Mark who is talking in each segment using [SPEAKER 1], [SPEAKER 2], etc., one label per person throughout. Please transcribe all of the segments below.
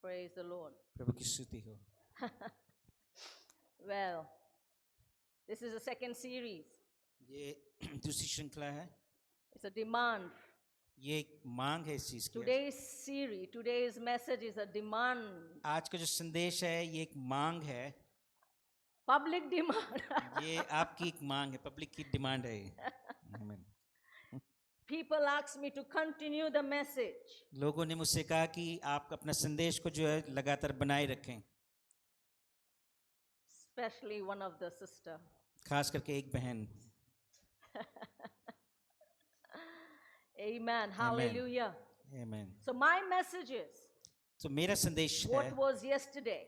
[SPEAKER 1] Praise the Lord.
[SPEAKER 2] प्रभु की स्तुति हो।
[SPEAKER 1] Well, this is the second series.
[SPEAKER 2] ये दूसरी श्रृंखला है,
[SPEAKER 1] It's a demand.
[SPEAKER 2] ये एक मांग है इस चीज की।
[SPEAKER 1] Today's message is a demand.
[SPEAKER 2] आज का जो संदेश है ये एक मांग है,
[SPEAKER 1] Public demand.
[SPEAKER 2] ये आपकी एक मांग है, पब्लिक की डिमांड है। Amen.
[SPEAKER 1] People ask me to continue the message.
[SPEAKER 2] लोगों ने मुझसे कहा कि आप अपना संदेश को जो है लगातार बनाए रखें,
[SPEAKER 1] Especially one of the sister.
[SPEAKER 2] खास करके एक बहन।
[SPEAKER 1] Amen. Hallelujah.
[SPEAKER 2] Amen.
[SPEAKER 1] So my message is
[SPEAKER 2] तो मेरा संदेश है
[SPEAKER 1] what was yesterday.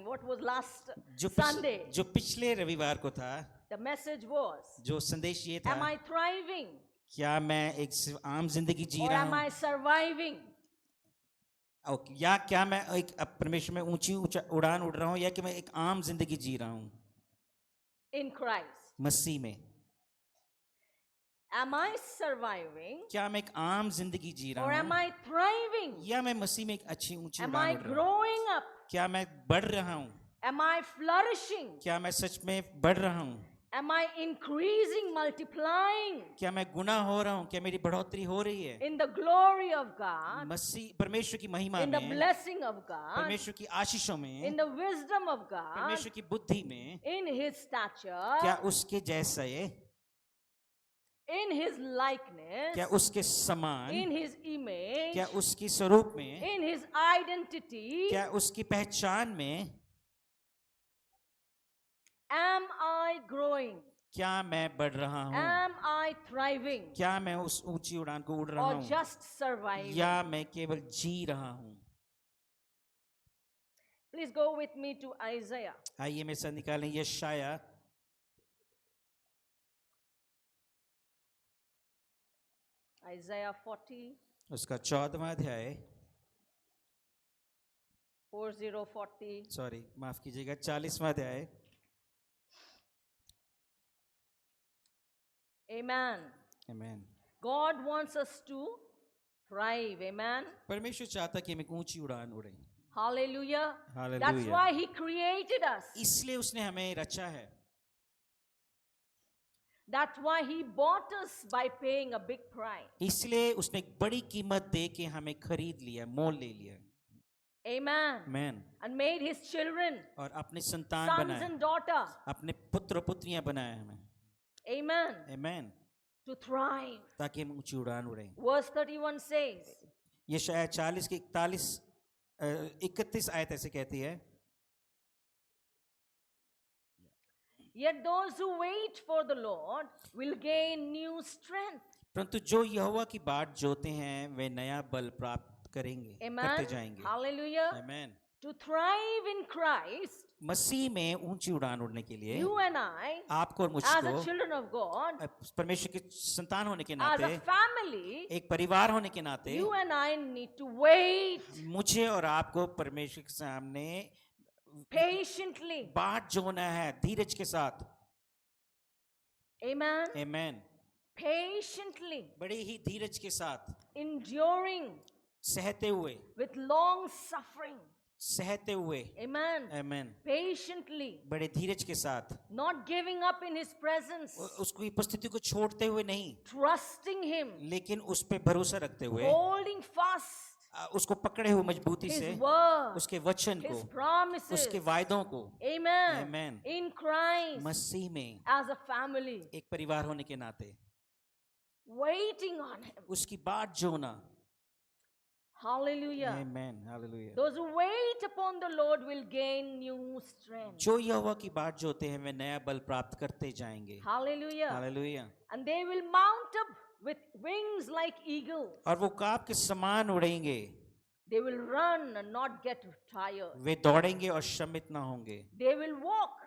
[SPEAKER 1] What was last Sunday.
[SPEAKER 2] जो पिछले रविवार को था,
[SPEAKER 1] The message was,
[SPEAKER 2] जो संदेश ये था,
[SPEAKER 1] am I thriving
[SPEAKER 2] क्या मैं एक आम जिंदगी जी
[SPEAKER 1] or
[SPEAKER 2] रहा
[SPEAKER 1] am I
[SPEAKER 2] हूँ,
[SPEAKER 1] surviving?
[SPEAKER 2] या क्या मैं एक परमेश्वर में ऊंची उड़ान उड़ रहा हूँ, या कि मैं एक आम जिंदगी जी रहा हूँ
[SPEAKER 1] In Christ.
[SPEAKER 2] मसीह में।
[SPEAKER 1] Am I surviving
[SPEAKER 2] क्या मैं एक आम जिंदगी जी
[SPEAKER 1] or
[SPEAKER 2] रहा
[SPEAKER 1] am
[SPEAKER 2] हूँ,
[SPEAKER 1] I thriving?
[SPEAKER 2] या मैं मसीह में एक अच्छी ऊंची
[SPEAKER 1] Am
[SPEAKER 2] उड़ान
[SPEAKER 1] I
[SPEAKER 2] उड़ रहा हूँ?
[SPEAKER 1] growing up?
[SPEAKER 2] क्या मैं बढ़ रहा हूँ?
[SPEAKER 1] Am I flourishing?
[SPEAKER 2] क्या मैं सच में बढ़ रहा हूँ?
[SPEAKER 1] Am I increasing, multiplying
[SPEAKER 2] क्या मैं गुना हो रहा हूँ? क्या मेरी बढ़ोतरी हो रही है
[SPEAKER 1] in the glory of God,
[SPEAKER 2] मसीह परमेश्वर की महिमा
[SPEAKER 1] in the
[SPEAKER 2] में,
[SPEAKER 1] blessing of God,
[SPEAKER 2] परमेश्वर की आशीषों में,
[SPEAKER 1] in the wisdom of God,
[SPEAKER 2] परमेश्वर की बुद्धि में,
[SPEAKER 1] in His stature,
[SPEAKER 2] क्या उसके जैसे,
[SPEAKER 1] in His likeness,
[SPEAKER 2] क्या उसके समान,
[SPEAKER 1] in His image,
[SPEAKER 2] क्या उसकी स्वरूप में,
[SPEAKER 1] in His identity?
[SPEAKER 2] क्या उसकी पहचान में,
[SPEAKER 1] Am I growing?
[SPEAKER 2] क्या मैं बढ़ रहा हूँ?
[SPEAKER 1] Am I thriving
[SPEAKER 2] क्या मैं उस ऊंची उड़ान को उड़ रहा
[SPEAKER 1] or
[SPEAKER 2] हूँ,
[SPEAKER 1] just surviving?
[SPEAKER 2] या मैं केवल जी रहा हूँ?
[SPEAKER 1] Please go with me to Isaiah.
[SPEAKER 2] आइए मेरे साथ निकालें यशाया
[SPEAKER 1] Isaiah 40,
[SPEAKER 2] उसका 14वां अध्याय,
[SPEAKER 1] 40.
[SPEAKER 2] सॉरी माफ कीजिएगा, 40वां अध्याय।
[SPEAKER 1] Amen.
[SPEAKER 2] Amen.
[SPEAKER 1] God wants us to thrive. Amen.
[SPEAKER 2] परमेश्वर चाहता कि हम एक ऊंची उड़ान उड़ें।
[SPEAKER 1] Hallelujah.
[SPEAKER 2] Hallelujah.
[SPEAKER 1] That's why He created us.
[SPEAKER 2] इसलिए उसने हमें रचा है,
[SPEAKER 1] That's why He bought us by paying a big price.
[SPEAKER 2] इसलिए उसने एक बड़ी कीमत दे के हमें खरीद लिया, मोल ले लिया।
[SPEAKER 1] Amen.
[SPEAKER 2] Amen.
[SPEAKER 1] And made His children,
[SPEAKER 2] और अपने संतान
[SPEAKER 1] sons
[SPEAKER 2] बनाए,
[SPEAKER 1] and daughters.
[SPEAKER 2] अपने पुत्र पुत्रियां बनाए हमें।
[SPEAKER 1] Amen.
[SPEAKER 2] आमेन।
[SPEAKER 1] To thrive.
[SPEAKER 2] ताकि हम ऊंची उड़ान उड़ें।
[SPEAKER 1] Verse 31 says,
[SPEAKER 2] यशाया 40 की 31 आयत ऐसे कहती है,
[SPEAKER 1] Yet those who wait for the Lord will gain new strength.
[SPEAKER 2] परंतु जो यहोवा की बाट जोते हैं वे नया बल प्राप्त करेंगे,
[SPEAKER 1] Amen.
[SPEAKER 2] करते जाएंगे।
[SPEAKER 1] Hallelujah.
[SPEAKER 2] Amen.
[SPEAKER 1] To thrive in Christ,
[SPEAKER 2] मसीह में ऊंची उड़ान उड़ने के लिए
[SPEAKER 1] you and I,
[SPEAKER 2] आपको और
[SPEAKER 1] as
[SPEAKER 2] मुझको
[SPEAKER 1] the children of God,
[SPEAKER 2] परमेश्वर के संतान होने के
[SPEAKER 1] as
[SPEAKER 2] नाते,
[SPEAKER 1] a family,
[SPEAKER 2] एक परिवार होने के नाते,
[SPEAKER 1] you and I need to wait
[SPEAKER 2] मुझे और आपको परमेश्वर के सामने
[SPEAKER 1] patiently.
[SPEAKER 2] बाट जोना है धीरज के साथ।
[SPEAKER 1] Amen.
[SPEAKER 2] आमेन।
[SPEAKER 1] Patiently,
[SPEAKER 2] बड़े ही धीरज के साथ,
[SPEAKER 1] enduring
[SPEAKER 2] सहते हुए,
[SPEAKER 1] with long suffering.
[SPEAKER 2] सहते हुए।
[SPEAKER 1] Amen.
[SPEAKER 2] आमेन।
[SPEAKER 1] Patiently,
[SPEAKER 2] बड़े धीरज के साथ,
[SPEAKER 1] not giving up in His presence,
[SPEAKER 2] उसकी उपस्थिति को छोड़ते हुए नहीं,
[SPEAKER 1] trusting Him,
[SPEAKER 2] लेकिन उस पे भरोसा रखते हुए,
[SPEAKER 1] holding fast
[SPEAKER 2] उसको पकड़े हुए मजबूती से,
[SPEAKER 1] His word,
[SPEAKER 2] उसके वचन को,
[SPEAKER 1] His promises.
[SPEAKER 2] उसके वायदों को।
[SPEAKER 1] Amen.
[SPEAKER 2] Amen.
[SPEAKER 1] In Christ,
[SPEAKER 2] मसीह में
[SPEAKER 1] as a family,
[SPEAKER 2] एक परिवार होने के नाते
[SPEAKER 1] waiting on Him.
[SPEAKER 2] उसकी बाट जोना।
[SPEAKER 1] Hallelujah.
[SPEAKER 2] Amen. Hallelujah.
[SPEAKER 1] Those who wait upon the Lord will gain new strength.
[SPEAKER 2] जो यहोवा की बाट जोते हैं वे नया बल प्राप्त करते जाएंगे।
[SPEAKER 1] Hallelujah.
[SPEAKER 2] Hallelujah.
[SPEAKER 1] And they will mount up with wings like eagles.
[SPEAKER 2] और वो काब के समान उड़ेंगे,
[SPEAKER 1] They will run and not get tired.
[SPEAKER 2] वे दौड़ेंगे और श्रमित ना होंगे,
[SPEAKER 1] They will walk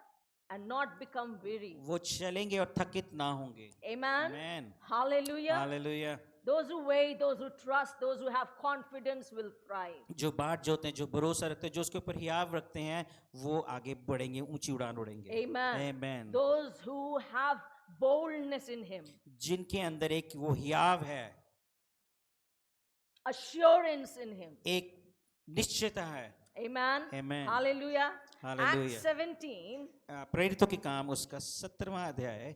[SPEAKER 1] and not become weary.
[SPEAKER 2] वो चलेंगे और थकित ना होंगे।
[SPEAKER 1] Amen.
[SPEAKER 2] Amen.
[SPEAKER 1] Hallelujah.
[SPEAKER 2] Hallelujah.
[SPEAKER 1] Those who wait, those who trust, those who have confidence will thrive.
[SPEAKER 2] जो बाट जोते हैं, जो भरोसा रखते हैं, जो उसके ऊपर हियाव रखते हैं, वो आगे बढ़ेंगे, ऊंची उड़ान उड़ेंगे।
[SPEAKER 1] Amen.
[SPEAKER 2] Amen.
[SPEAKER 1] Those who have boldness in Him,
[SPEAKER 2] जिनके अंदर एक वो हियाव है,
[SPEAKER 1] assurance in Him.
[SPEAKER 2] एक निश्चयता है,
[SPEAKER 1] Amen.
[SPEAKER 2] Amen.
[SPEAKER 1] Hallelujah.
[SPEAKER 2] Hallelujah.
[SPEAKER 1] Acts 17.
[SPEAKER 2] प्रेरितों के काम उसका 17वां अध्याय।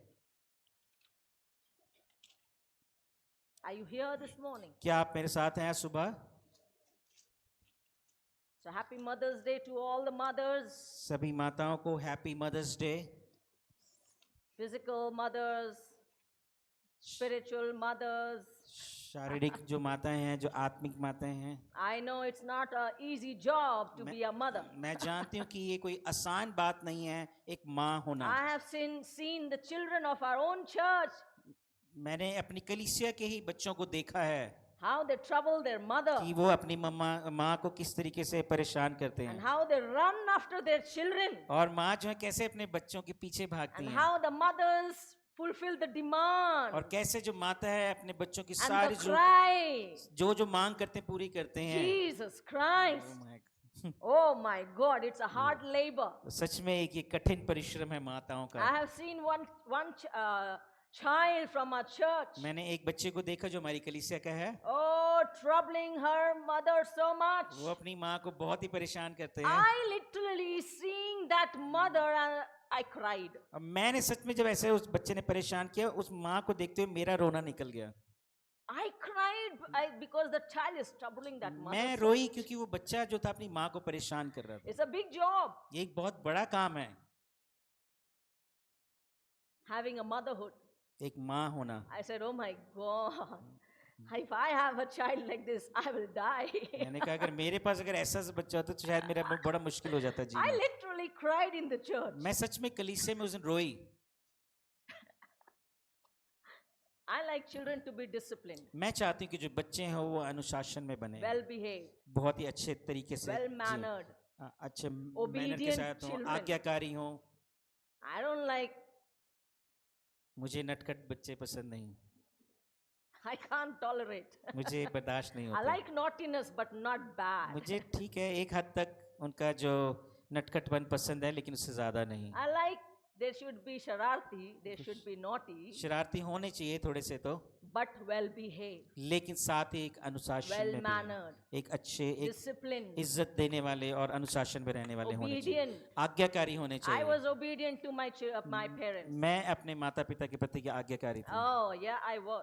[SPEAKER 1] Are you here this morning?
[SPEAKER 2] क्या आप मेरे साथ हैं आज सुबह?
[SPEAKER 1] So happy Mother's Day to all the mothers,
[SPEAKER 2] सभी माताओं को happy mother's day.
[SPEAKER 1] physical mothers, spiritual mothers.
[SPEAKER 2] शारीरिक जो माताएं हैं, जो आत्मिक माताएं हैं।
[SPEAKER 1] I know it's not an easy job to be a mother.
[SPEAKER 2] मैं जानती हूँ कि ये कोई आसान बात नहीं है एक माँ होना।
[SPEAKER 1] I have seen the children of our own church,
[SPEAKER 2] मैंने अपनी कलीसिया के ही बच्चों को देखा है
[SPEAKER 1] how they trouble their mother
[SPEAKER 2] कि वो अपनी माँ को किस तरीके से परेशान करते
[SPEAKER 1] and
[SPEAKER 2] हैं,
[SPEAKER 1] how they run after their children
[SPEAKER 2] और माँ जो है कैसे अपने बच्चों के पीछे भागती
[SPEAKER 1] and
[SPEAKER 2] हैं,
[SPEAKER 1] how the mothers fulfill the demand
[SPEAKER 2] और कैसे जो माता है अपने बच्चों की
[SPEAKER 1] and
[SPEAKER 2] सारी
[SPEAKER 1] the cry.
[SPEAKER 2] जो मांग करते हैं पूरी करते हैं।
[SPEAKER 1] Jesus Christ.
[SPEAKER 2] Oh my God.
[SPEAKER 1] Oh my God, it's a hard labor.
[SPEAKER 2] सच में एक ये कठिन परिश्रम है माताओं
[SPEAKER 1] I
[SPEAKER 2] का।
[SPEAKER 1] have seen one child from our church.
[SPEAKER 2] मैंने एक बच्चे को देखा जो हमारी कलीसिया का है,
[SPEAKER 1] Oh, troubling her mother so much.
[SPEAKER 2] वो अपनी माँ को बहुत ही परेशान करते हैं।
[SPEAKER 1] I literally seeing that mother and I cried.
[SPEAKER 2] अब मैंने सच में जब ऐसे उस बच्चे ने परेशान किया, उस माँ को देखते हुए मेरा रोना निकल गया।
[SPEAKER 1] I cried because the child is troubling that mother.
[SPEAKER 2] मैं
[SPEAKER 1] so
[SPEAKER 2] रोई
[SPEAKER 1] much.
[SPEAKER 2] क्योंकि वो बच्चा जो था अपनी माँ को परेशान कर रहा था।
[SPEAKER 1] It's a big job
[SPEAKER 2] ये एक बहुत बड़ा काम है
[SPEAKER 1] having a motherhood.
[SPEAKER 2] एक माँ होना।
[SPEAKER 1] I said, oh my God, if I have a child like this, I will die.
[SPEAKER 2] मैंने कहा अगर मेरे पास अगर ऐसा बच्चा होता तो शायद मेरा बड़ा मुश्किल हो जाता
[SPEAKER 1] I
[SPEAKER 2] Jeena.
[SPEAKER 1] literally cried in the church.
[SPEAKER 2] मैं सच में कलीसिया में उस दिन रोई।
[SPEAKER 1] I like children to be disciplined,
[SPEAKER 2] मैं चाहती हूँ कि जो बच्चे हैं वो अनुशासन में बने,
[SPEAKER 1] well behaved,
[SPEAKER 2] बहुत ही अच्छे तरीके से
[SPEAKER 1] well
[SPEAKER 2] जिएं,
[SPEAKER 1] mannered.
[SPEAKER 2] अच्छे मैनर के
[SPEAKER 1] obedient
[SPEAKER 2] साथ हों,
[SPEAKER 1] children.
[SPEAKER 2] आज्ञाकारी हों।
[SPEAKER 1] I don't like,
[SPEAKER 2] मुझे नटखट बच्चे पसंद नहीं,
[SPEAKER 1] I can't tolerate.
[SPEAKER 2] मुझे बर्दाश्त नहीं
[SPEAKER 1] I
[SPEAKER 2] होता।
[SPEAKER 1] like naughtiness, but not bad.
[SPEAKER 2] मुझे ठीक है एक हद तक उनका जो नटखटपन पसंद है, लेकिन उससे ज्यादा नहीं।
[SPEAKER 1] I like, there should be shararti, there should be naughty,
[SPEAKER 2] शरारती होने चाहिए थोड़े से तो,
[SPEAKER 1] but well behaved,
[SPEAKER 2] लेकिन साथ ही एक अनुशासन
[SPEAKER 1] well
[SPEAKER 2] में भी,
[SPEAKER 1] mannered,
[SPEAKER 2] एक अच्छे, एक
[SPEAKER 1] disciplined,
[SPEAKER 2] इज्जत देने वाले और अनुशासन में रहने वाले होने चाहिए,
[SPEAKER 1] obedient.
[SPEAKER 2] आज्ञाकारी होने
[SPEAKER 1] I
[SPEAKER 2] चाहिए।
[SPEAKER 1] was obedient to my parents.
[SPEAKER 2] मैं अपने माता पिता के प्रति आज्ञाकारी थी।
[SPEAKER 1] Oh, yeah, I was.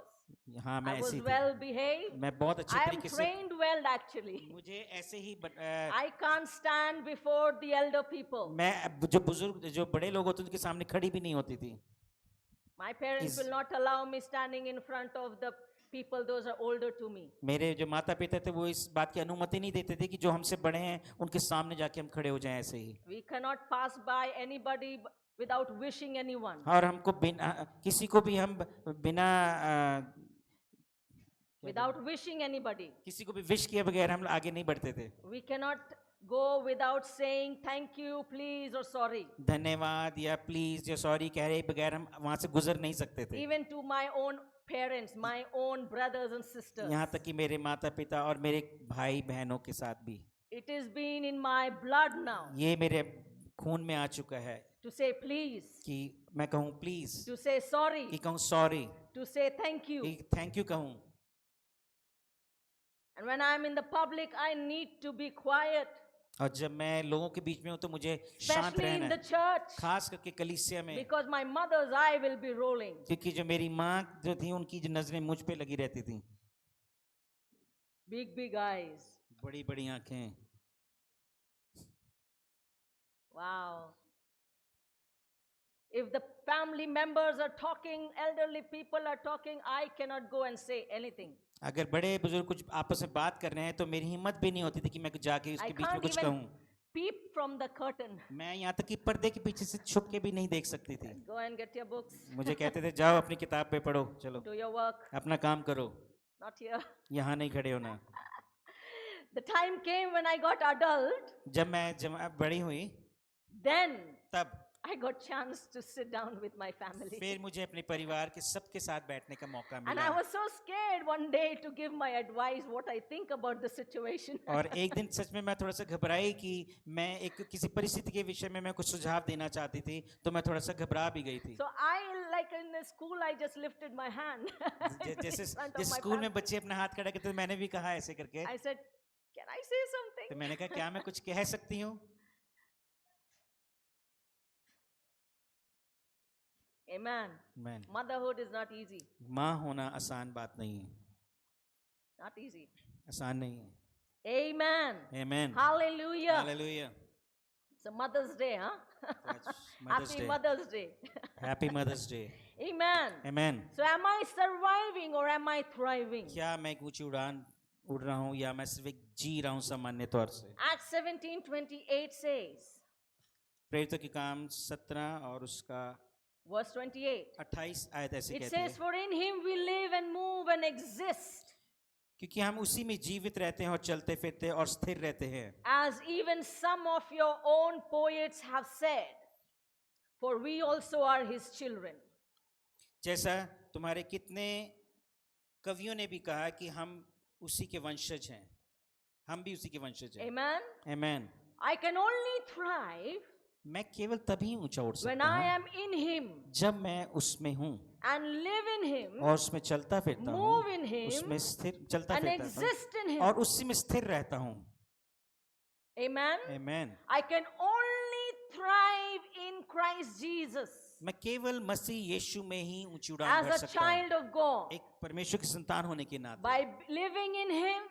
[SPEAKER 2] हाँ मैं
[SPEAKER 1] I was
[SPEAKER 2] ऐसी थी,
[SPEAKER 1] well behaved.
[SPEAKER 2] मैं बहुत अच्छे
[SPEAKER 1] I am
[SPEAKER 2] तरीके से,
[SPEAKER 1] trained well, actually.
[SPEAKER 2] मुझे ऐसे ही
[SPEAKER 1] I can't stand before the elder people.
[SPEAKER 2] मैं जो बुजुर्ग जो बड़े लोग होते हैं उनके सामने खड़ी भी नहीं होती थी।
[SPEAKER 1] My parents will not allow me standing in front of the people, those are older to me.
[SPEAKER 2] मेरे जो माता पिता थे वो इस बात की अनुमति नहीं देते थे कि जो हमसे बड़े हैं उनके सामने जाके हम खड़े हो जाएं ऐसे ही।
[SPEAKER 1] We cannot pass by anybody without wishing anyone.
[SPEAKER 2] और हमको बिना किसी को भी हम बिना
[SPEAKER 1] Without wishing anybody.
[SPEAKER 2] किसी को भी विश किए बगैर हम आगे नहीं बढ़ते थे।
[SPEAKER 1] We cannot go without saying thank you, please, or sorry.
[SPEAKER 2] धन्यवाद या प्लीज या सॉरी कह रहे बगैर हम वहां से गुजर नहीं सकते थे।
[SPEAKER 1] Even to my own parents, my own brothers and sisters.
[SPEAKER 2] यहाँ तक कि मेरे माता पिता और मेरे भाई बहनों के साथ भी।
[SPEAKER 1] It is been in my blood now
[SPEAKER 2] ये मेरे खून में आ चुका है
[SPEAKER 1] to say please,
[SPEAKER 2] कि मैं कहूँ प्लीज,
[SPEAKER 1] to say sorry,
[SPEAKER 2] कि कहूँ sorry,
[SPEAKER 1] to say thank you.
[SPEAKER 2] कि थैंक यू कहूँ।
[SPEAKER 1] And when I'm in the public, I need to be quiet,
[SPEAKER 2] और जब मैं लोगों के बीच में हूँ तो मुझे शांत
[SPEAKER 1] especially in
[SPEAKER 2] रहना
[SPEAKER 1] the
[SPEAKER 2] है,
[SPEAKER 1] church,
[SPEAKER 2] खास करके कलीसिया में,
[SPEAKER 1] because my mother's eye will be rolling.
[SPEAKER 2] क्योंकि जो मेरी माँ जो थी उनकी जो नजरें मुझ पे लगी रहती थी।
[SPEAKER 1] Big, big eyes.
[SPEAKER 2] बड़ी बड़ी आंखें।
[SPEAKER 1] Wow. If the family members are talking, elderly people are talking, I cannot go and say anything.
[SPEAKER 2] अगर बड़े बुजुर्ग कुछ आपस में बात कर रहे हैं तो मेरी हिम्मत भी नहीं होती थी कि मैं जाके
[SPEAKER 1] I
[SPEAKER 2] उसके बीच में
[SPEAKER 1] can't
[SPEAKER 2] कुछ
[SPEAKER 1] even
[SPEAKER 2] कहूँ।
[SPEAKER 1] peep from the curtain.
[SPEAKER 2] मैं यहाँ तक कि पर्दे के पीछे से छुप के भी नहीं देख सकती थी।
[SPEAKER 1] Go and get your books,
[SPEAKER 2] मुझे कहते थे जाओ अपनी किताब पे पढ़ो, चलो
[SPEAKER 1] do your work,
[SPEAKER 2] अपना काम करो,
[SPEAKER 1] not here.
[SPEAKER 2] यहाँ नहीं खड़े होना।
[SPEAKER 1] The time came when I got adult,
[SPEAKER 2] जब मैं बड़ी हुई
[SPEAKER 1] then
[SPEAKER 2] तब
[SPEAKER 1] I got chance to sit down with my family.
[SPEAKER 2] फिर मुझे अपने परिवार के सबके साथ बैठने का मौका
[SPEAKER 1] And
[SPEAKER 2] मिला।
[SPEAKER 1] I was so scared one day to give my advice, what I think about the situation.
[SPEAKER 2] और एक दिन सच में मैं थोड़ा सा घबराई कि मैं एक किसी परिस्थिति के विषय में मैं कुछ सुझाव देना चाहती थी, तो मैं थोड़ा सा घबरा भी गई थी।
[SPEAKER 1] So I, like in the school, I just lifted my hand.
[SPEAKER 2] जैसे
[SPEAKER 1] in front of
[SPEAKER 2] जिस
[SPEAKER 1] my
[SPEAKER 2] स्कूल में
[SPEAKER 1] family.
[SPEAKER 2] बच्चे अपना हाथ खड़ा करते थे मैंने भी कहा ऐसे करके,
[SPEAKER 1] I said, Can I say something?
[SPEAKER 2] तो मैंने कहा क्या मैं कुछ कह सकती हूँ?
[SPEAKER 1] Amen.
[SPEAKER 2] Man,
[SPEAKER 1] Motherhood is not easy.
[SPEAKER 2] माँ होना आसान बात नहीं है,
[SPEAKER 1] Not easy.
[SPEAKER 2] आसान नहीं है.
[SPEAKER 1] Amen.
[SPEAKER 2] Amen.
[SPEAKER 1] Hallelujah.
[SPEAKER 2] Hallelujah.
[SPEAKER 1] It's a Mother's Day, huh?
[SPEAKER 2] That's Mother's
[SPEAKER 1] Happy
[SPEAKER 2] Day.
[SPEAKER 1] Mother's Day.
[SPEAKER 2] Happy Mother's Day.
[SPEAKER 1] Amen.
[SPEAKER 2] Amen.
[SPEAKER 1] So am I surviving or am I thriving?
[SPEAKER 2] क्या मैं एक ऊंची उड़ान उड़ रहा हूँ या मैं सिर्फ एक जी रहा हूँ सामान्य तौर से?
[SPEAKER 1] Acts 17:28 says,
[SPEAKER 2] प्रेरितों के काम 17 और उसका
[SPEAKER 1] verse 28.
[SPEAKER 2] 28 आयत ऐसे
[SPEAKER 1] It
[SPEAKER 2] कहती
[SPEAKER 1] says,
[SPEAKER 2] है,
[SPEAKER 1] for in him we live and move and exist,
[SPEAKER 2] क्योंकि हम उसी में जीवित रहते हैं और चलते फिरते और स्थिर रहते हैं,
[SPEAKER 1] as even some of your own poets have said, for we also are his children.
[SPEAKER 2] जैसा तुम्हारे कितने कवियों ने भी कहा कि हम उसी के वंशज हैं, हम भी उसी के वंशज हैं.
[SPEAKER 1] Amen.
[SPEAKER 2] Amen.
[SPEAKER 1] I can only thrive
[SPEAKER 2] मैं केवल तभी ऊंचा उड़
[SPEAKER 1] when
[SPEAKER 2] सकता
[SPEAKER 1] I
[SPEAKER 2] हूँ
[SPEAKER 1] am in him
[SPEAKER 2] जब मैं उसमें हूँ
[SPEAKER 1] and live in him,
[SPEAKER 2] और उसमें चलता फिरता
[SPEAKER 1] move
[SPEAKER 2] हूँ,
[SPEAKER 1] in him,
[SPEAKER 2] उसमें स्थिर चलता
[SPEAKER 1] and
[SPEAKER 2] फिरता
[SPEAKER 1] exist in
[SPEAKER 2] हूँ
[SPEAKER 1] him.
[SPEAKER 2] और उसी में स्थिर रहता हूँ.
[SPEAKER 1] Amen.
[SPEAKER 2] Amen.
[SPEAKER 1] I can only thrive in Christ Jesus
[SPEAKER 2] मैं केवल मसीह यीशु में ही ऊंची उड़ान भर
[SPEAKER 1] as a
[SPEAKER 2] सकता हूँ,
[SPEAKER 1] child of God
[SPEAKER 2] एक परमेश्वर की संतान होने के नाते,
[SPEAKER 1] by living in him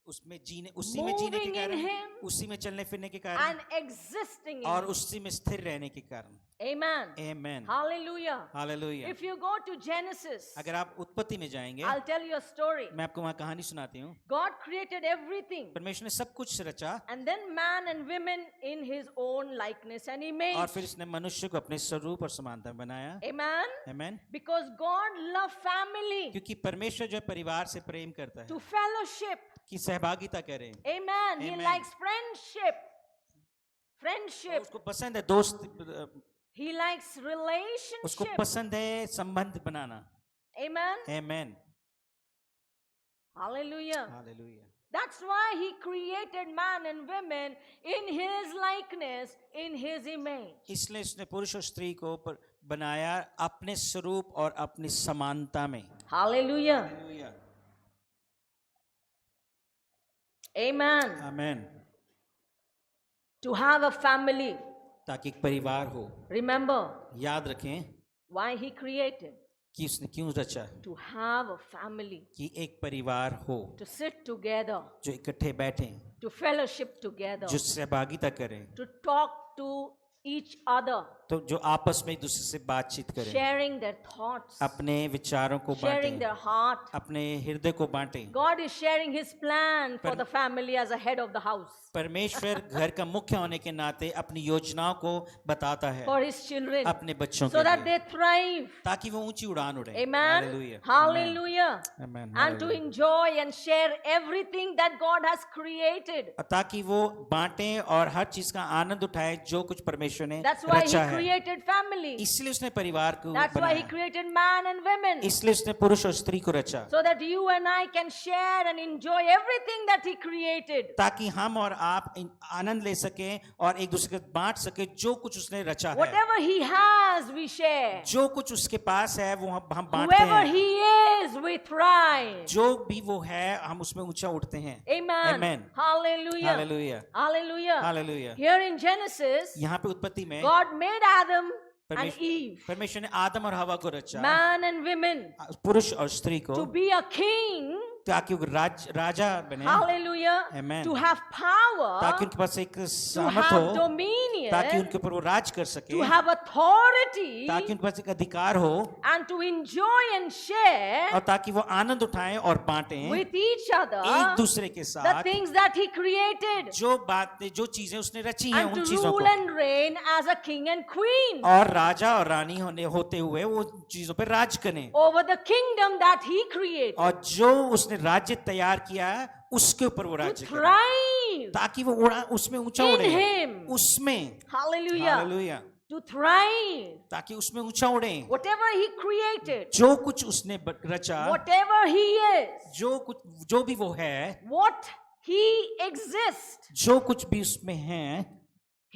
[SPEAKER 2] उसमें जीने, उसी में जीने के
[SPEAKER 1] moving in
[SPEAKER 2] कारण,
[SPEAKER 1] him,
[SPEAKER 2] उसी में चलने फिरने के कारण
[SPEAKER 1] and existing in
[SPEAKER 2] और
[SPEAKER 1] him.
[SPEAKER 2] उसी में स्थिर रहने के कारण.
[SPEAKER 1] Amen.
[SPEAKER 2] Amen.
[SPEAKER 1] Hallelujah.
[SPEAKER 2] Hallelujah.
[SPEAKER 1] If you go to Genesis,
[SPEAKER 2] अगर आप उत्पत्ति में जाएंगे,
[SPEAKER 1] I'll tell you a story.
[SPEAKER 2] मैं आपको वहाँ कहानी सुनाती हूँ.
[SPEAKER 1] God created everything,
[SPEAKER 2] परमेश्वर ने सब कुछ रचा
[SPEAKER 1] and then man and women in his own likeness and image.
[SPEAKER 2] और फिर इसने मनुष्य को अपने स्वरूप और समानता में बनाया.
[SPEAKER 1] Amen.
[SPEAKER 2] Amen.
[SPEAKER 1] Because God loved family,
[SPEAKER 2] क्योंकि परमेश्वर जो है परिवार से प्रेम करता है,
[SPEAKER 1] to fellowship.
[SPEAKER 2] कि सहभागिता करें.
[SPEAKER 1] Amen. He
[SPEAKER 2] Amen.
[SPEAKER 1] likes friendship.
[SPEAKER 2] और
[SPEAKER 1] Friendship.
[SPEAKER 2] उसको पसंद है दोस्त,
[SPEAKER 1] He likes
[SPEAKER 2] उसको
[SPEAKER 1] relationship.
[SPEAKER 2] पसंद है संबंध बनाना.
[SPEAKER 1] Amen.
[SPEAKER 2] Amen.
[SPEAKER 1] Hallelujah.
[SPEAKER 2] Hallelujah.
[SPEAKER 1] That's why he created man and women in his likeness, in his image.
[SPEAKER 2] इसलिए उसने पुरुष और स्त्री को बनाया अपने स्वरूप और अपनी समानता में.
[SPEAKER 1] Hallelujah.
[SPEAKER 2] Hallelujah.
[SPEAKER 1] Amen.
[SPEAKER 2] Amen.
[SPEAKER 1] To have a family.
[SPEAKER 2] ताकि एक परिवार हो.
[SPEAKER 1] Remember
[SPEAKER 2] याद रखें
[SPEAKER 1] why he created.
[SPEAKER 2] कि उसने क्यों रचा,
[SPEAKER 1] To have a family.
[SPEAKER 2] कि एक परिवार हो
[SPEAKER 1] To sit together.
[SPEAKER 2] जो इकट्ठे बैठें,
[SPEAKER 1] To fellowship together.
[SPEAKER 2] जो सहभागिता करें,
[SPEAKER 1] To talk to each other.
[SPEAKER 2] तो जो आपस में एक दूसरे से बातचीत करें,
[SPEAKER 1] Sharing their thoughts.
[SPEAKER 2] अपने विचारों को
[SPEAKER 1] Sharing
[SPEAKER 2] बांटें,
[SPEAKER 1] their heart.
[SPEAKER 2] अपने हृदय को बांटें.
[SPEAKER 1] God is sharing his plan for
[SPEAKER 2] पर-
[SPEAKER 1] the family as a head of the house.
[SPEAKER 2] परमेश्वर घर का मुख्य होने के नाते अपनी योजनाओं को बताता है
[SPEAKER 1] For his children.
[SPEAKER 2] अपने बच्चों
[SPEAKER 1] So
[SPEAKER 2] के
[SPEAKER 1] that
[SPEAKER 2] लिए,
[SPEAKER 1] they thrive.
[SPEAKER 2] ताकि वो ऊंची उड़ान उड़े.
[SPEAKER 1] Amen.
[SPEAKER 2] Hallelujah.
[SPEAKER 1] Hallelujah.
[SPEAKER 2] Amen.
[SPEAKER 1] And to enjoy and share everything that God has created.
[SPEAKER 2] और ताकि वो बांटें और हर चीज का आनंद उठाएं जो कुछ परमेश्वर ने
[SPEAKER 1] That's why he
[SPEAKER 2] रचा है.
[SPEAKER 1] created family.
[SPEAKER 2] इसलिए उसने परिवार को
[SPEAKER 1] That's why he
[SPEAKER 2] बनाया,
[SPEAKER 1] created man and women.
[SPEAKER 2] इसलिए उसने पुरुष और स्त्री को रचा,
[SPEAKER 1] So that you and I can share and enjoy everything that he created.
[SPEAKER 2] ताकि हम और आप आनंद ले सकें और एक दूसरे को बांट सके जो कुछ उसने रचा है.
[SPEAKER 1] Whatever he has, we share.
[SPEAKER 2] जो कुछ उसके पास है वो हम बांटते
[SPEAKER 1] Whoever
[SPEAKER 2] हैं.
[SPEAKER 1] he is, we thrive.
[SPEAKER 2] जो भी वो है हम उसमें ऊंचा उठते हैं.
[SPEAKER 1] Amen.
[SPEAKER 2] Amen.
[SPEAKER 1] Hallelujah.
[SPEAKER 2] Hallelujah.
[SPEAKER 1] Hallelujah.
[SPEAKER 2] Hallelujah.
[SPEAKER 1] Here in Genesis,
[SPEAKER 2] यहाँ पे उत्पत्ति में
[SPEAKER 1] God made Adam and Eve,
[SPEAKER 2] परमेश्वर ने आदम और हवा को रचा,
[SPEAKER 1] man and women,
[SPEAKER 2] पुरुष और स्त्री को,
[SPEAKER 1] to be a king.
[SPEAKER 2] ताकि वो राजा बने.
[SPEAKER 1] Hallelujah.
[SPEAKER 2] Amen.
[SPEAKER 1] To have power,
[SPEAKER 2] ताकि उनके पास एक
[SPEAKER 1] to
[SPEAKER 2] सामर्थ
[SPEAKER 1] have
[SPEAKER 2] हो,
[SPEAKER 1] dominion,
[SPEAKER 2] ताकि उनके ऊपर वो राज कर सके,
[SPEAKER 1] to have authority,
[SPEAKER 2] ताकि उनके पास एक अधिकार हो
[SPEAKER 1] and to enjoy and share
[SPEAKER 2] और ताकि वो आनंद उठाएं और बांटें
[SPEAKER 1] with each other
[SPEAKER 2] एक दूसरे के
[SPEAKER 1] the
[SPEAKER 2] साथ
[SPEAKER 1] things that he created,
[SPEAKER 2] जो बातें जो चीजें उसने रची हैं
[SPEAKER 1] and
[SPEAKER 2] उन
[SPEAKER 1] to
[SPEAKER 2] चीजों
[SPEAKER 1] rule
[SPEAKER 2] को,
[SPEAKER 1] and reign as a king and queen
[SPEAKER 2] और राजा और रानी होते हुए वो चीजों पर राज करें.
[SPEAKER 1] over the kingdom that he created,
[SPEAKER 2] और जो उसने राज्य तैयार किया है उसके ऊपर वो
[SPEAKER 1] to
[SPEAKER 2] राज्य करे,
[SPEAKER 1] thrive
[SPEAKER 2] ताकि वो उसमें ऊंचा
[SPEAKER 1] in
[SPEAKER 2] उड़े,
[SPEAKER 1] him.
[SPEAKER 2] उसमें.
[SPEAKER 1] Hallelujah.
[SPEAKER 2] हालेलुया.
[SPEAKER 1] To thrive.
[SPEAKER 2] ताकि उसमें ऊंचा उड़े.
[SPEAKER 1] Whatever he created,
[SPEAKER 2] जो कुछ उसने रचा,
[SPEAKER 1] whatever he is,
[SPEAKER 2] जो भी वो है,
[SPEAKER 1] what he exists,
[SPEAKER 2] जो कुछ भी उसमें है,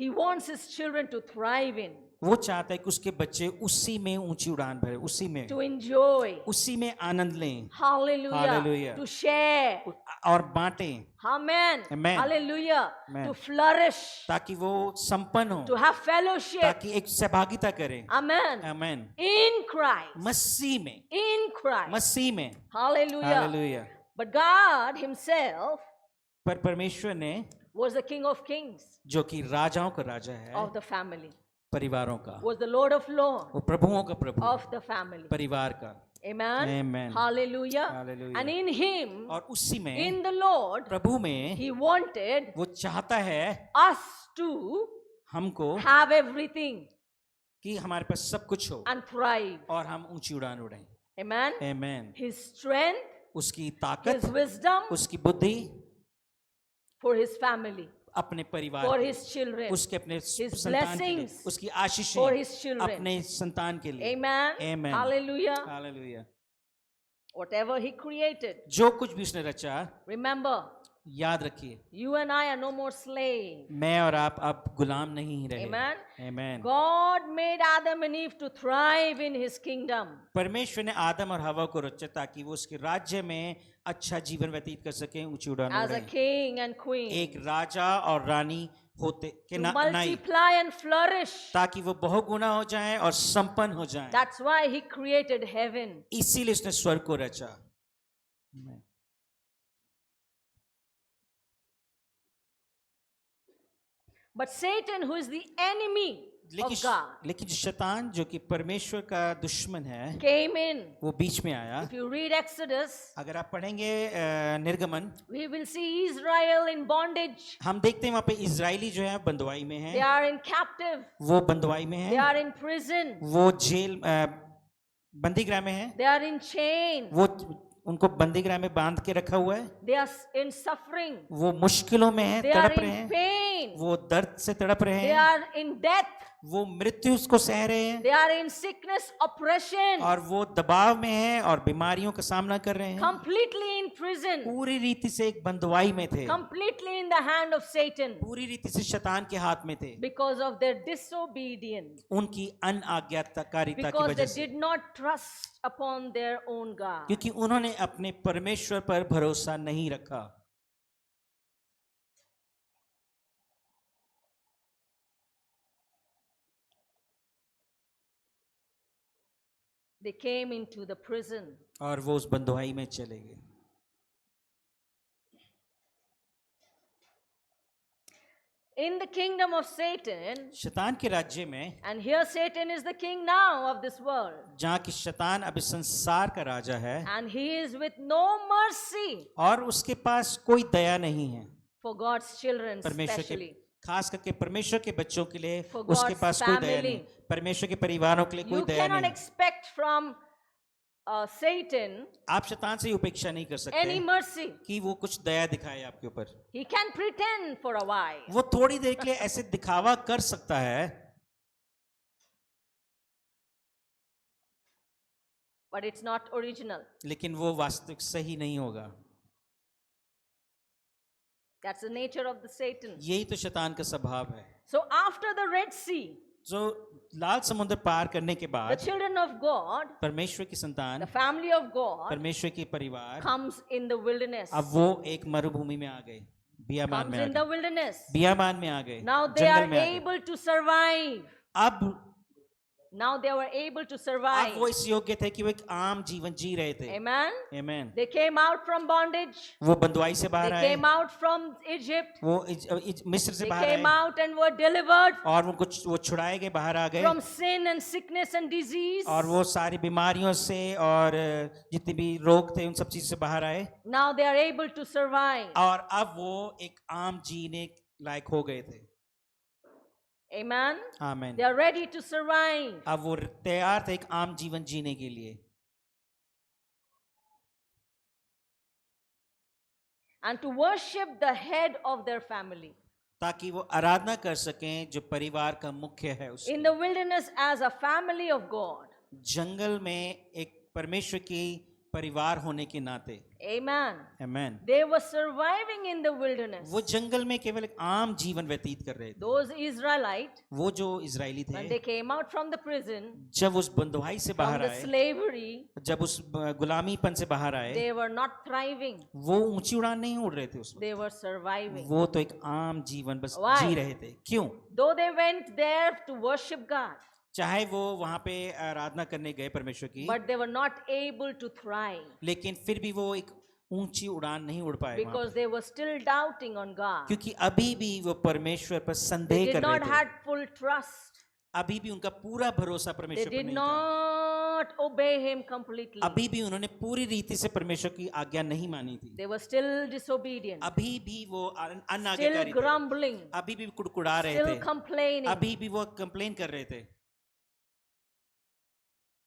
[SPEAKER 1] He wants his children to thrive in,
[SPEAKER 2] वो चाहता है कि उसके बच्चे उसी में ऊंची उड़ान भरे, उसी में
[SPEAKER 1] to enjoy.
[SPEAKER 2] उसी में आनंद लें
[SPEAKER 1] Hallelujah.
[SPEAKER 2] Hallelujah.
[SPEAKER 1] To share.
[SPEAKER 2] और बांटें,
[SPEAKER 1] Amen.
[SPEAKER 2] Amen.
[SPEAKER 1] Hallelujah.
[SPEAKER 2] Amen.
[SPEAKER 1] To flourish.
[SPEAKER 2] ताकि वो संपन्न हो,
[SPEAKER 1] To have fellowship.
[SPEAKER 2] ताकि एक सहभागिता करें.
[SPEAKER 1] Amen.
[SPEAKER 2] आमेन.
[SPEAKER 1] In Christ.
[SPEAKER 2] मसीह में,
[SPEAKER 1] In Christ.
[SPEAKER 2] मसीह में.
[SPEAKER 1] Hallelujah.
[SPEAKER 2] Hallelujah.
[SPEAKER 1] But God himself
[SPEAKER 2] पर परमेश्वर ने,
[SPEAKER 1] was the King of Kings
[SPEAKER 2] जो कि राजाओं का राजा है,
[SPEAKER 1] of the family.
[SPEAKER 2] परिवारों का,
[SPEAKER 1] Was the Lord of Lords
[SPEAKER 2] वो प्रभुओं का प्रभु,
[SPEAKER 1] of the family.
[SPEAKER 2] परिवार का.
[SPEAKER 1] Amen.
[SPEAKER 2] Amen.
[SPEAKER 1] Hallelujah.
[SPEAKER 2] Hallelujah.
[SPEAKER 1] And in him,
[SPEAKER 2] और उसी में,
[SPEAKER 1] in the Lord,
[SPEAKER 2] प्रभु में,
[SPEAKER 1] he wanted
[SPEAKER 2] वो चाहता है
[SPEAKER 1] us to
[SPEAKER 2] हमको
[SPEAKER 1] have everything
[SPEAKER 2] कि हमारे पास सब कुछ हो
[SPEAKER 1] and thrive.
[SPEAKER 2] और हम ऊंची उड़ान उड़ें.
[SPEAKER 1] Amen.
[SPEAKER 2] आमेन.
[SPEAKER 1] His strength,
[SPEAKER 2] उसकी
[SPEAKER 1] his
[SPEAKER 2] ताकत,
[SPEAKER 1] wisdom
[SPEAKER 2] उसकी बुद्धि
[SPEAKER 1] for his family,
[SPEAKER 2] अपने परिवार
[SPEAKER 1] for
[SPEAKER 2] के,
[SPEAKER 1] his children,
[SPEAKER 2] उसके अपने
[SPEAKER 1] his
[SPEAKER 2] संतान के लिए,
[SPEAKER 1] blessings
[SPEAKER 2] उसकी
[SPEAKER 1] for
[SPEAKER 2] आशीषें
[SPEAKER 1] his children.
[SPEAKER 2] अपने संतान के लिए.
[SPEAKER 1] Amen.
[SPEAKER 2] Amen.
[SPEAKER 1] Hallelujah.
[SPEAKER 2] Hallelujah.
[SPEAKER 1] Whatever he created,
[SPEAKER 2] जो कुछ भी उसने रचा,
[SPEAKER 1] remember,
[SPEAKER 2] याद रखिए,
[SPEAKER 1] you and I are no more slaves.
[SPEAKER 2] मैं और आप अब गुलाम नहीं रहे.
[SPEAKER 1] Amen.
[SPEAKER 2] Amen.
[SPEAKER 1] God made Adam and Eve to thrive in his kingdom.
[SPEAKER 2] परमेश्वर ने आदम और हवा को रचा ताकि वो उसके राज्य में अच्छा जीवन व्यतीत कर सकें, ऊंची उड़ान
[SPEAKER 1] As a
[SPEAKER 2] उड़ें.
[SPEAKER 1] king and queen,
[SPEAKER 2] एक राजा और रानी होते के
[SPEAKER 1] to
[SPEAKER 2] नाई,
[SPEAKER 1] multiply and flourish.
[SPEAKER 2] ताकि वो बहुगुना हो जाएं और संपन्न हो जाएं.
[SPEAKER 1] That's why he created heaven.
[SPEAKER 2] इसीलिए उसने स्वर्ग को रचा. आमेन.
[SPEAKER 1] But Satan, who is the enemy of God,
[SPEAKER 2] लेकिन शैतान जो कि परमेश्वर का दुश्मन है,
[SPEAKER 1] came in.
[SPEAKER 2] वो बीच में आया.
[SPEAKER 1] If you read Exodus,
[SPEAKER 2] अगर आप पढ़ेंगे निर्गमन,
[SPEAKER 1] we will see Israel in bondage.
[SPEAKER 2] हम देखते हैं वहाँ पे इजरायली जो है बंदवाई में
[SPEAKER 1] They
[SPEAKER 2] है,
[SPEAKER 1] are in captive.
[SPEAKER 2] वो बंदवाई में
[SPEAKER 1] They
[SPEAKER 2] है,
[SPEAKER 1] are in prison.
[SPEAKER 2] वो जेल बंदीगृह में है,
[SPEAKER 1] They are in chains.
[SPEAKER 2] वो उनको बंदीगृह में बांध के रखा हुआ है,
[SPEAKER 1] They are in suffering.
[SPEAKER 2] वो मुश्किलों में है,
[SPEAKER 1] They are
[SPEAKER 2] तड़प रहे
[SPEAKER 1] in
[SPEAKER 2] हैं,
[SPEAKER 1] pain.
[SPEAKER 2] वो दर्द से तड़प रहे
[SPEAKER 1] They
[SPEAKER 2] हैं,
[SPEAKER 1] are in death.
[SPEAKER 2] वो मृत्यु उसको सह रहे हैं,
[SPEAKER 1] They are in sickness, oppression.
[SPEAKER 2] और वो दबाव में है और बीमारियों का सामना कर रहे हैं.
[SPEAKER 1] Completely in prison.
[SPEAKER 2] पूरी रीति से एक बंदवाई में थे,
[SPEAKER 1] Completely in the hand of Satan.
[SPEAKER 2] पूरी रीति से शैतान के हाथ में थे,
[SPEAKER 1] Because of their disobedience.
[SPEAKER 2] उनकी अनाज्ञाकारिता की
[SPEAKER 1] Because
[SPEAKER 2] वजह
[SPEAKER 1] they
[SPEAKER 2] से,
[SPEAKER 1] did not trust upon their own God.
[SPEAKER 2] क्योंकि उन्होंने अपने परमेश्वर पर भरोसा नहीं रखा.
[SPEAKER 1] They came into the prison.
[SPEAKER 2] और वो उस बंदवाई में चले गए.
[SPEAKER 1] In the kingdom of Satan,
[SPEAKER 2] शैतान के राज्य में,
[SPEAKER 1] and here Satan is the king now of this world,
[SPEAKER 2] जहाँ की शैतान अभी संसार का राजा है
[SPEAKER 1] and he is with no mercy
[SPEAKER 2] और उसके पास कोई दया नहीं है
[SPEAKER 1] for God's children,
[SPEAKER 2] परमेश्वर के,
[SPEAKER 1] especially.
[SPEAKER 2] खास करके परमेश्वर के बच्चों के लिए
[SPEAKER 1] For
[SPEAKER 2] उसके
[SPEAKER 1] God's
[SPEAKER 2] पास कोई दया
[SPEAKER 1] family.
[SPEAKER 2] नहीं. परमेश्वर के परिवारों के लिए कोई
[SPEAKER 1] You
[SPEAKER 2] दया
[SPEAKER 1] cannot
[SPEAKER 2] नहीं.
[SPEAKER 1] expect from Satan
[SPEAKER 2] आप शैतान से उपेक्षा नहीं कर सकते
[SPEAKER 1] any mercy.
[SPEAKER 2] कि वो कुछ दया दिखाए आपके ऊपर.
[SPEAKER 1] He can pretend for a while,
[SPEAKER 2] वो थोड़ी देर के लिए ऐसे दिखावा कर सकता है,
[SPEAKER 1] but it's not original.
[SPEAKER 2] लेकिन वो वास्तविक सही नहीं होगा.
[SPEAKER 1] That's the nature of the Satan.
[SPEAKER 2] यही तो शैतान का स्वभाव है.
[SPEAKER 1] So after the Red Sea,
[SPEAKER 2] जो लाल समुद्र पार करने के
[SPEAKER 1] the
[SPEAKER 2] बाद
[SPEAKER 1] children of God,
[SPEAKER 2] परमेश्वर की संतान,
[SPEAKER 1] the family of God,
[SPEAKER 2] परमेश्वर के परिवार,
[SPEAKER 1] comes in the wilderness.
[SPEAKER 2] अब वो एक मरुभूमि में आ गए, बियाबान
[SPEAKER 1] Comes
[SPEAKER 2] में आ
[SPEAKER 1] in the
[SPEAKER 2] गए,
[SPEAKER 1] wilderness.
[SPEAKER 2] बियाबान में आ गए,
[SPEAKER 1] Now they
[SPEAKER 2] जंगल
[SPEAKER 1] are
[SPEAKER 2] में आ गए.
[SPEAKER 1] able to survive.
[SPEAKER 2] अब
[SPEAKER 1] Now they were able to
[SPEAKER 2] अब
[SPEAKER 1] survive.
[SPEAKER 2] वो इस योग्य थे कि वो एक आम जीवन जी रहे थे.
[SPEAKER 1] Amen.
[SPEAKER 2] Amen.
[SPEAKER 1] They came out from bondage.
[SPEAKER 2] वो बंदवाई से
[SPEAKER 1] They
[SPEAKER 2] बाहर आए,
[SPEAKER 1] came out from Egypt.
[SPEAKER 2] वो मिस्र से
[SPEAKER 1] They
[SPEAKER 2] बाहर
[SPEAKER 1] came
[SPEAKER 2] आए
[SPEAKER 1] out and were delivered
[SPEAKER 2] और वो छुड़ाए गए, बाहर आ गए,
[SPEAKER 1] from sin and sickness and disease.
[SPEAKER 2] और वो सारी बीमारियों से और जितनी भी रोग थे उन सब चीज से बाहर आए,
[SPEAKER 1] Now they are able to survive.
[SPEAKER 2] और अब वो एक आम जीने लायक हो गए थे.
[SPEAKER 1] Amen.
[SPEAKER 2] Amen.
[SPEAKER 1] They are ready to survive.
[SPEAKER 2] अब वो तैयार थे एक आम जीवन जीने के लिए,
[SPEAKER 1] And to worship the head of their family.
[SPEAKER 2] ताकि वो आराधना कर सकें जो परिवार का मुख्य है. उस
[SPEAKER 1] In the wilderness as a family of God.
[SPEAKER 2] जंगल में एक परमेश्वर की परिवार होने के नाते।
[SPEAKER 1] Amen.
[SPEAKER 2] Amen.
[SPEAKER 1] They were surviving in the wilderness.
[SPEAKER 2] वो जंगल में केवल एक आम जीवन व्यतीत कर रहे थे।
[SPEAKER 1] Those Israelites,
[SPEAKER 2] वो जो इजरायली
[SPEAKER 1] when
[SPEAKER 2] थे,
[SPEAKER 1] they came out from the prison,
[SPEAKER 2] जब उस बंधुआई से
[SPEAKER 1] from
[SPEAKER 2] बाहर
[SPEAKER 1] the
[SPEAKER 2] आए,
[SPEAKER 1] slavery,
[SPEAKER 2] जब उस गुलामीपन से बाहर आए,
[SPEAKER 1] they were not thriving.
[SPEAKER 2] वो ऊंची उड़ान नहीं उड़ रहे थे उसमें।
[SPEAKER 1] They were surviving.
[SPEAKER 2] वो तो एक आम जीवन बस
[SPEAKER 1] Why?
[SPEAKER 2] जी रहे थे। क्यों?
[SPEAKER 1] Though they went there to worship God,
[SPEAKER 2] चाहे वो वहां पे आराधना करने गए परमेश्वर की,
[SPEAKER 1] but they were not able to thrive
[SPEAKER 2] लेकिन फिर भी वो एक ऊंची उड़ान नहीं उड़ पाए वहां
[SPEAKER 1] because
[SPEAKER 2] पे।
[SPEAKER 1] they were still doubting on God.
[SPEAKER 2] क्योंकि अभी भी वो परमेश्वर पर
[SPEAKER 1] They
[SPEAKER 2] संदेह
[SPEAKER 1] did
[SPEAKER 2] कर रहे
[SPEAKER 1] not
[SPEAKER 2] थे।
[SPEAKER 1] have full trust.
[SPEAKER 2] अभी भी उनका पूरा भरोसा
[SPEAKER 1] They
[SPEAKER 2] परमेश्वर पर
[SPEAKER 1] did
[SPEAKER 2] नहीं था।
[SPEAKER 1] not obey Him completely.
[SPEAKER 2] अभी भी उन्होंने पूरी रीति से परमेश्वर की आज्ञा नहीं मानी थी।
[SPEAKER 1] They were still disobedient,
[SPEAKER 2] अभी भी वो
[SPEAKER 1] still
[SPEAKER 2] अनाज्ञाकारी थे।
[SPEAKER 1] grumbling,
[SPEAKER 2] अभी भी कुड़कुड़ा रहे
[SPEAKER 1] still
[SPEAKER 2] थे।
[SPEAKER 1] complaining,
[SPEAKER 2] अभी भी वो कंप्लेन कर रहे थे।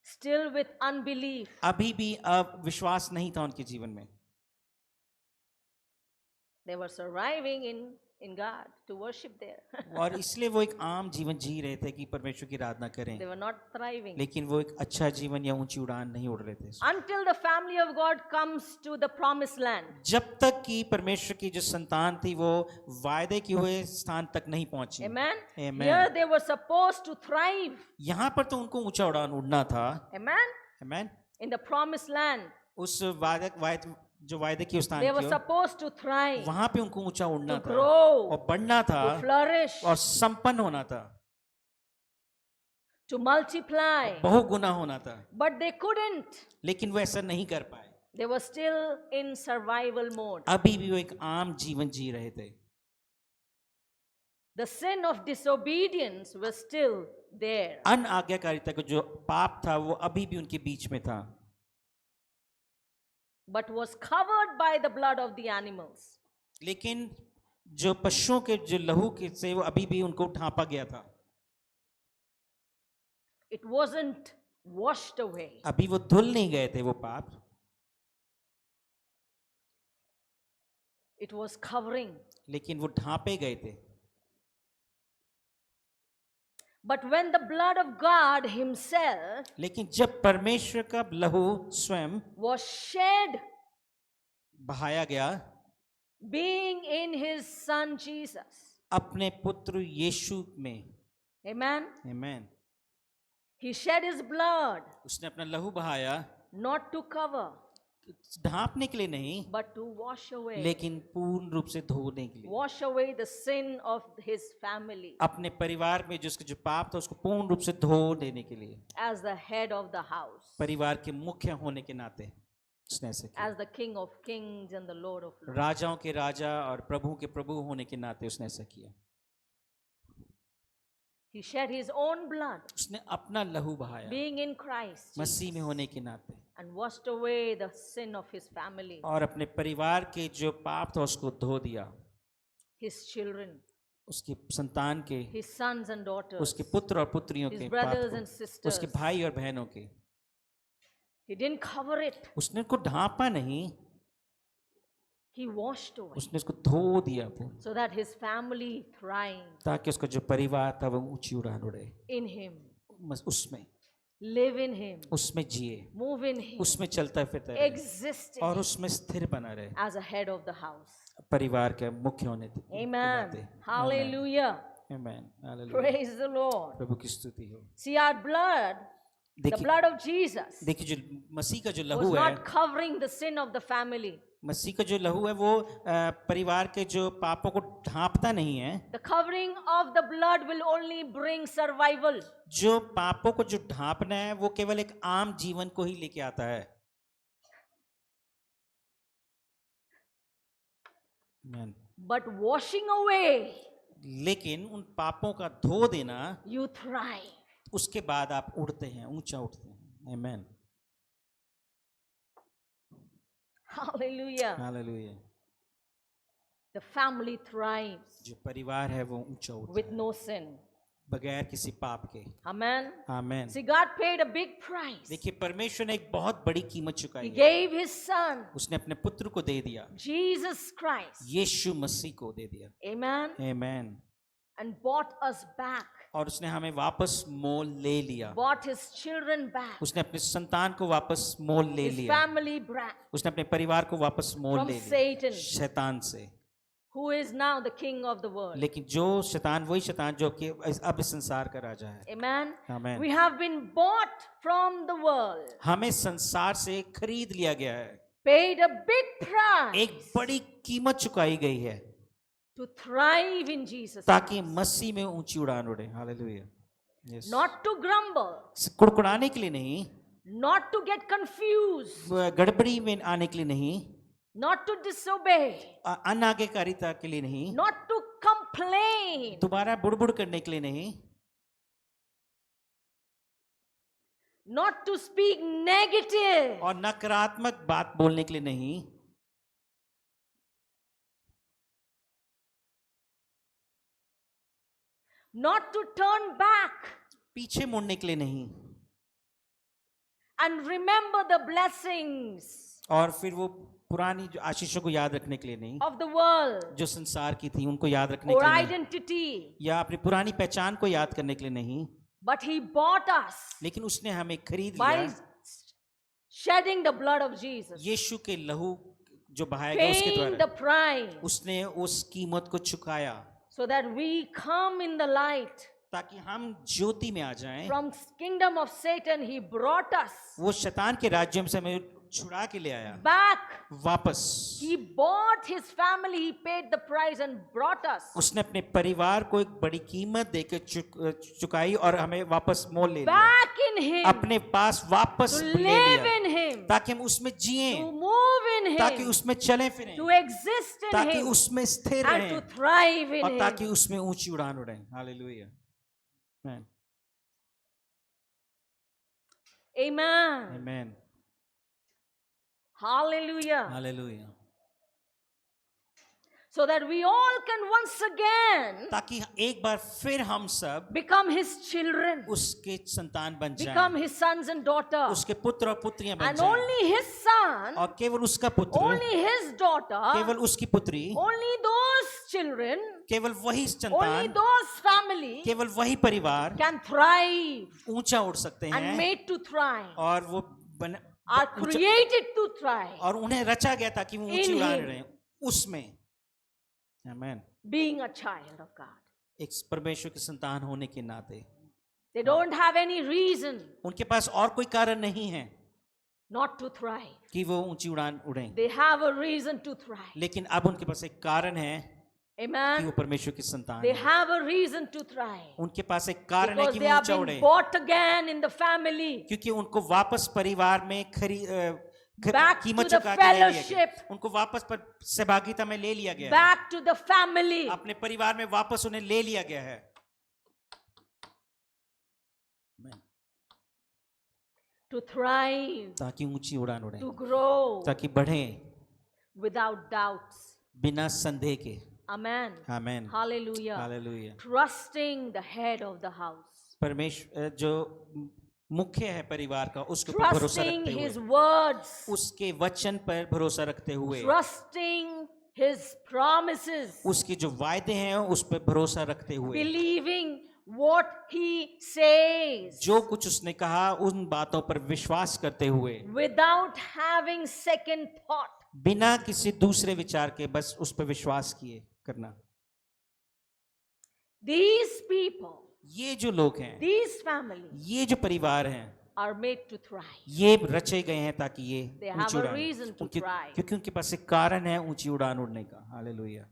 [SPEAKER 1] still with unbelief.
[SPEAKER 2] अभी भी विश्वास नहीं था उनके जीवन में।
[SPEAKER 1] They were surviving in God to worship there.
[SPEAKER 2] और इसलिए वो एक आम जीवन जी रहे थे कि परमेश्वर की आराधना करें,
[SPEAKER 1] They were not thriving.
[SPEAKER 2] लेकिन वो एक अच्छा जीवन या ऊंची उड़ान नहीं उड़ रहे थे।
[SPEAKER 1] Until the family of God comes to the promised land.
[SPEAKER 2] जब तक कि परमेश्वर की जो संतान थी वो वायदे किए हुए स्थान तक नहीं पहुंची।
[SPEAKER 1] Amen.
[SPEAKER 2] Amen.
[SPEAKER 1] Here they were supposed to thrive.
[SPEAKER 2] यहाँ पर तो उनको ऊंचा उड़ान उड़ना था।
[SPEAKER 1] Amen.
[SPEAKER 2] Amen.
[SPEAKER 1] In the promised land,
[SPEAKER 2] उस वायदे की स्थान
[SPEAKER 1] they were
[SPEAKER 2] की ओर,
[SPEAKER 1] supposed to thrive,
[SPEAKER 2] वहां पे उनको ऊंचा उड़ना
[SPEAKER 1] to
[SPEAKER 2] था
[SPEAKER 1] grow,
[SPEAKER 2] और बढ़ना था
[SPEAKER 1] to flourish,
[SPEAKER 2] और संपन्न होना था,
[SPEAKER 1] to multiply.
[SPEAKER 2] बहुगुना होना था।
[SPEAKER 1] But they couldn't.
[SPEAKER 2] लेकिन वो ऐसा नहीं कर पाए।
[SPEAKER 1] They were still in survival mode.
[SPEAKER 2] अभी भी वो एक आम जीवन जी रहे थे।
[SPEAKER 1] The sin of disobedience was still there.
[SPEAKER 2] अनआज्ञाकारिता का जो पाप था वो अभी भी उनके बीच में था,
[SPEAKER 1] But was covered by the blood of the animals.
[SPEAKER 2] लेकिन जो पशुओं के जो लहू के से वो अभी भी उनको ढांपा गया था।
[SPEAKER 1] It wasn't washed away.
[SPEAKER 2] अभी वो धुल नहीं गए थे वो पाप,
[SPEAKER 1] It was covering.
[SPEAKER 2] लेकिन वो ढांपे गए थे।
[SPEAKER 1] But when the blood of God Himself
[SPEAKER 2] लेकिन जब परमेश्वर का लहू स्वयं
[SPEAKER 1] was shed,
[SPEAKER 2] बहाया गया
[SPEAKER 1] being in His Son Jesus.
[SPEAKER 2] अपने पुत्र यीशु में,
[SPEAKER 1] Amen.
[SPEAKER 2] Amen,
[SPEAKER 1] He shed His blood
[SPEAKER 2] उसने अपना लहू बहाया
[SPEAKER 1] not to cover,
[SPEAKER 2] ढांपने के लिए नहीं,
[SPEAKER 1] but to wash away.
[SPEAKER 2] लेकिन पूर्ण रूप से धोने के लिए,
[SPEAKER 1] Wash away the sin of His family
[SPEAKER 2] अपने परिवार में जिसका जो पाप था उसको पूर्ण रूप से धो देने के लिए,
[SPEAKER 1] as the head of the house,
[SPEAKER 2] परिवार के मुख्य होने के नाते उसने ऐसे किया।
[SPEAKER 1] as the King of kings and the Lord of lords.
[SPEAKER 2] राजाओं के राजा और प्रभु के प्रभु होने के नाते उसने ऐसा किया।
[SPEAKER 1] He shed His own blood,
[SPEAKER 2] उसने अपना लहू बहाया
[SPEAKER 1] being in Christ,
[SPEAKER 2] मसीह में होने के नाते,
[SPEAKER 1] and washed away the sin of His family,
[SPEAKER 2] और अपने परिवार के जो पाप था उसको धो दिया,
[SPEAKER 1] His children,
[SPEAKER 2] उसकी संतान के,
[SPEAKER 1] His sons and daughters,
[SPEAKER 2] उसके पुत्र और पुत्रियों
[SPEAKER 1] His
[SPEAKER 2] के पाप
[SPEAKER 1] brothers and
[SPEAKER 2] को,
[SPEAKER 1] sisters.
[SPEAKER 2] उसके भाई और बहनों के।
[SPEAKER 1] He didn't cover it.
[SPEAKER 2] उसने उसको ढांपा नहीं,
[SPEAKER 1] He washed away
[SPEAKER 2] उसने उसको धो दिया पूर्ण,
[SPEAKER 1] so that His family thrived
[SPEAKER 2] ताकि उसका जो परिवार था वो ऊंची उड़ान उड़े,
[SPEAKER 1] in Him,
[SPEAKER 2] उसमें
[SPEAKER 1] live in Him,
[SPEAKER 2] उसमें जिए,
[SPEAKER 1] move in Him,
[SPEAKER 2] उसमें चलता फिरता रहे
[SPEAKER 1] exist in
[SPEAKER 2] और
[SPEAKER 1] Him
[SPEAKER 2] उसमें स्थिर बना रहे,
[SPEAKER 1] as a head of the house.
[SPEAKER 2] परिवार के मुख्य होने के
[SPEAKER 1] Amen.
[SPEAKER 2] नाते।
[SPEAKER 1] Hallelujah.
[SPEAKER 2] Amen, hallelujah,
[SPEAKER 1] Praise the Lord.
[SPEAKER 2] प्रभु की स्तुति हो।
[SPEAKER 1] See, our blood, the
[SPEAKER 2] देखिए
[SPEAKER 1] blood of Jesus,
[SPEAKER 2] देखिए जो मसीह का जो
[SPEAKER 1] was
[SPEAKER 2] लहू है,
[SPEAKER 1] not covering the sin of the family.
[SPEAKER 2] मसीह का जो लहू है वो परिवार के जो पापों को ढांपता नहीं है।
[SPEAKER 1] The covering of the blood will only bring survival.
[SPEAKER 2] जो पापों को जो ढांपना है वो केवल एक आम जीवन को ही लेके आता है। आमीन।
[SPEAKER 1] But washing away,
[SPEAKER 2] लेकिन उन पापों का धो देना,
[SPEAKER 1] you thrive.
[SPEAKER 2] उसके बाद आप उड़ते हैं, ऊंचा उठते हैं। आमीन,
[SPEAKER 1] Hallelujah.
[SPEAKER 2] Hallelujah.
[SPEAKER 1] The family thrives
[SPEAKER 2] जो परिवार है वो ऊंचा उठता
[SPEAKER 1] with
[SPEAKER 2] है
[SPEAKER 1] no sin.
[SPEAKER 2] बगैर किसी पाप के।
[SPEAKER 1] Amen.
[SPEAKER 2] आमीन।
[SPEAKER 1] See, God paid a big price.
[SPEAKER 2] देखिए परमेश्वर ने एक बहुत बड़ी कीमत
[SPEAKER 1] He
[SPEAKER 2] चुकाई है।
[SPEAKER 1] gave His Son,
[SPEAKER 2] उसने अपने पुत्र को दे दिया,
[SPEAKER 1] Jesus Christ.
[SPEAKER 2] यीशु मसीह को दे दिया।
[SPEAKER 1] Amen.
[SPEAKER 2] आमीन।
[SPEAKER 1] and bought us back,
[SPEAKER 2] और उसने हमें वापस मोल ले लिया,
[SPEAKER 1] bought his children back,
[SPEAKER 2] उसने अपने संतान को वापस मोल ले
[SPEAKER 1] his
[SPEAKER 2] लिया,
[SPEAKER 1] family back
[SPEAKER 2] उसने अपने परिवार को वापस मोल
[SPEAKER 1] from
[SPEAKER 2] ले लिया
[SPEAKER 1] Satan,
[SPEAKER 2] शैतान से।
[SPEAKER 1] who is now the king of the world.
[SPEAKER 2] लेकिन जो शैतान, वही शैतान जो कि अब इस संसार का राजा है।
[SPEAKER 1] Amen.
[SPEAKER 2] आमीन।
[SPEAKER 1] We have been bought from the world,
[SPEAKER 2] हमें संसार से खरीद लिया गया है,
[SPEAKER 1] paid a big price
[SPEAKER 2] एक बड़ी कीमत चुकाई गई है
[SPEAKER 1] to thrive in Jesus,
[SPEAKER 2] ताकि मसीह में ऊंची उड़ान उड़े। Hallelujah. Yes.
[SPEAKER 1] not to grumble,
[SPEAKER 2] कुड़कुड़ाने के लिए नहीं,
[SPEAKER 1] not to get confused,
[SPEAKER 2] गड़बड़ी में आने के लिए नहीं,
[SPEAKER 1] not to disobey,
[SPEAKER 2] अनाज्ञाकारिता के लिए नहीं,
[SPEAKER 1] not to complain,
[SPEAKER 2] दोबारा बुड़बुड़ करने के लिए नहीं,
[SPEAKER 1] not to speak negative,
[SPEAKER 2] और नकारात्मक बात बोलने के लिए नहीं,
[SPEAKER 1] not to turn back
[SPEAKER 2] पीछे मुड़ने के लिए नहीं,
[SPEAKER 1] and remember the blessings
[SPEAKER 2] और फिर वो पुरानी जो आशीषों को याद रखने के लिए नहीं,
[SPEAKER 1] of the world
[SPEAKER 2] जो संसार की थी उनको याद रखने
[SPEAKER 1] or
[SPEAKER 2] के लिए नहीं,
[SPEAKER 1] identity,
[SPEAKER 2] या अपनी पुरानी पहचान को याद करने के लिए नहीं,
[SPEAKER 1] but he bought us
[SPEAKER 2] लेकिन उसने हमें खरीद
[SPEAKER 1] by
[SPEAKER 2] लिया
[SPEAKER 1] shedding the blood of Jesus,
[SPEAKER 2] यीशु के लहू जो बहाएगा उसके
[SPEAKER 1] paying the
[SPEAKER 2] द्वारा,
[SPEAKER 1] price
[SPEAKER 2] उसने उस कीमत को चुकाया
[SPEAKER 1] so that we come in the light.
[SPEAKER 2] ताकि हम ज्योति में आ जाएं।
[SPEAKER 1] From kingdom of Satan he brought us
[SPEAKER 2] वो शैतान के राज्य से हमें छुड़ा के ले आया
[SPEAKER 1] back.
[SPEAKER 2] वापस।
[SPEAKER 1] He bought his family, he paid the price and brought us
[SPEAKER 2] उसने अपने परिवार को एक बड़ी कीमत देकर चुकाई और हमें वापस मोल ले लिया,
[SPEAKER 1] back in him,
[SPEAKER 2] अपने पास वापस
[SPEAKER 1] to
[SPEAKER 2] ले
[SPEAKER 1] live
[SPEAKER 2] लिया,
[SPEAKER 1] in him,
[SPEAKER 2] ताकि हम उसमें जिएं,
[SPEAKER 1] to move in
[SPEAKER 2] ताकि
[SPEAKER 1] him,
[SPEAKER 2] उसमें चलें फिरें,
[SPEAKER 1] to exist in
[SPEAKER 2] ताकि
[SPEAKER 1] him,
[SPEAKER 2] उसमें स्थिर
[SPEAKER 1] and to
[SPEAKER 2] रहें
[SPEAKER 1] thrive in
[SPEAKER 2] और
[SPEAKER 1] him.
[SPEAKER 2] ताकि उसमें ऊंची उड़ान उड़ें। हालेलुया। आमीन।
[SPEAKER 1] Amen.
[SPEAKER 2] आमीन।
[SPEAKER 1] Hallelujah.
[SPEAKER 2] Hallelujah.
[SPEAKER 1] So that we all can once again
[SPEAKER 2] ताकि एक बार फिर हम सब
[SPEAKER 1] become his children,
[SPEAKER 2] उसके संतान बन
[SPEAKER 1] become
[SPEAKER 2] जाएं,
[SPEAKER 1] his sons and daughters,
[SPEAKER 2] उसके पुत्र और पुत्रियां बन
[SPEAKER 1] and
[SPEAKER 2] जाएं,
[SPEAKER 1] only his son,
[SPEAKER 2] और केवल उसका पुत्र,
[SPEAKER 1] only his daughter,
[SPEAKER 2] केवल उसकी पुत्री,
[SPEAKER 1] only those children,
[SPEAKER 2] केवल वही
[SPEAKER 1] only
[SPEAKER 2] संतान,
[SPEAKER 1] those family
[SPEAKER 2] केवल वही परिवार
[SPEAKER 1] can thrive
[SPEAKER 2] ऊंचा उड़ सकते
[SPEAKER 1] and
[SPEAKER 2] हैं,
[SPEAKER 1] made to thrive,
[SPEAKER 2] और वो
[SPEAKER 1] are created to thrive,
[SPEAKER 2] और उन्हें रचा गया ताकि वो ऊंची
[SPEAKER 1] In
[SPEAKER 2] उड़ान
[SPEAKER 1] him.
[SPEAKER 2] उड़ें उसमें। आमीन।
[SPEAKER 1] being a child of God.
[SPEAKER 2] एक परमेश्वर की संतान होने के नाते
[SPEAKER 1] They don't have any reason
[SPEAKER 2] उनके पास और कोई कारण नहीं है
[SPEAKER 1] not to thrive.
[SPEAKER 2] कि वो ऊंची उड़ान उड़ें,
[SPEAKER 1] They have a reason to thrive.
[SPEAKER 2] लेकिन अब उनके पास एक कारण है कि
[SPEAKER 1] Amen.
[SPEAKER 2] वो परमेश्वर की संतान
[SPEAKER 1] They
[SPEAKER 2] है।
[SPEAKER 1] have a reason to thrive.
[SPEAKER 2] उनके पास एक कारण है
[SPEAKER 1] Because
[SPEAKER 2] कि
[SPEAKER 1] they
[SPEAKER 2] वो
[SPEAKER 1] have
[SPEAKER 2] ऊंचा
[SPEAKER 1] been
[SPEAKER 2] उड़े,
[SPEAKER 1] bought again in the family.
[SPEAKER 2] क्योंकि उनको वापस परिवार में
[SPEAKER 1] Back to
[SPEAKER 2] कीमत
[SPEAKER 1] the
[SPEAKER 2] चुका के ले लिया गया,
[SPEAKER 1] fellowship.
[SPEAKER 2] उनको वापस पर सहभागिता में ले लिया गया है,
[SPEAKER 1] Back to the family.
[SPEAKER 2] अपने परिवार में वापस उन्हें ले लिया गया है। आमीन।
[SPEAKER 1] To thrive.
[SPEAKER 2] ताकि ऊंची उड़ान उड़े,
[SPEAKER 1] To grow
[SPEAKER 2] ताकि बढ़े
[SPEAKER 1] without doubts.
[SPEAKER 2] बिना संदेह के।
[SPEAKER 1] Amen.
[SPEAKER 2] आमीन।
[SPEAKER 1] Hallelujah.
[SPEAKER 2] Hallelujah.
[SPEAKER 1] Trusting the head of the house.
[SPEAKER 2] परमेश्वर जो मुख्य है परिवार का, उसके ऊपर भरोसा
[SPEAKER 1] Trusting
[SPEAKER 2] रखते
[SPEAKER 1] his
[SPEAKER 2] हुए,
[SPEAKER 1] words.
[SPEAKER 2] उसके वचन पर भरोसा रखते हुए,
[SPEAKER 1] Trusting his promises.
[SPEAKER 2] उसके जो वायदे हैं उस पर भरोसा रखते हुए,
[SPEAKER 1] Believing what he says.
[SPEAKER 2] जो कुछ उसने कहा उन बातों पर विश्वास करते हुए,
[SPEAKER 1] Without having second thought.
[SPEAKER 2] बिना किसी दूसरे विचार के बस उस पर विश्वास किए करना।
[SPEAKER 1] These people,
[SPEAKER 2] ये जो लोग हैं,
[SPEAKER 1] these families
[SPEAKER 2] ये जो परिवार हैं,
[SPEAKER 1] are made to thrive.
[SPEAKER 2] ये रचे गए हैं ताकि ये
[SPEAKER 1] They have
[SPEAKER 2] ऊंची
[SPEAKER 1] a
[SPEAKER 2] उड़ान,
[SPEAKER 1] reason to thrive.
[SPEAKER 2] क्योंकि उनके पास एक कारण है ऊंची उड़ान उड़ने का। हालेलुया।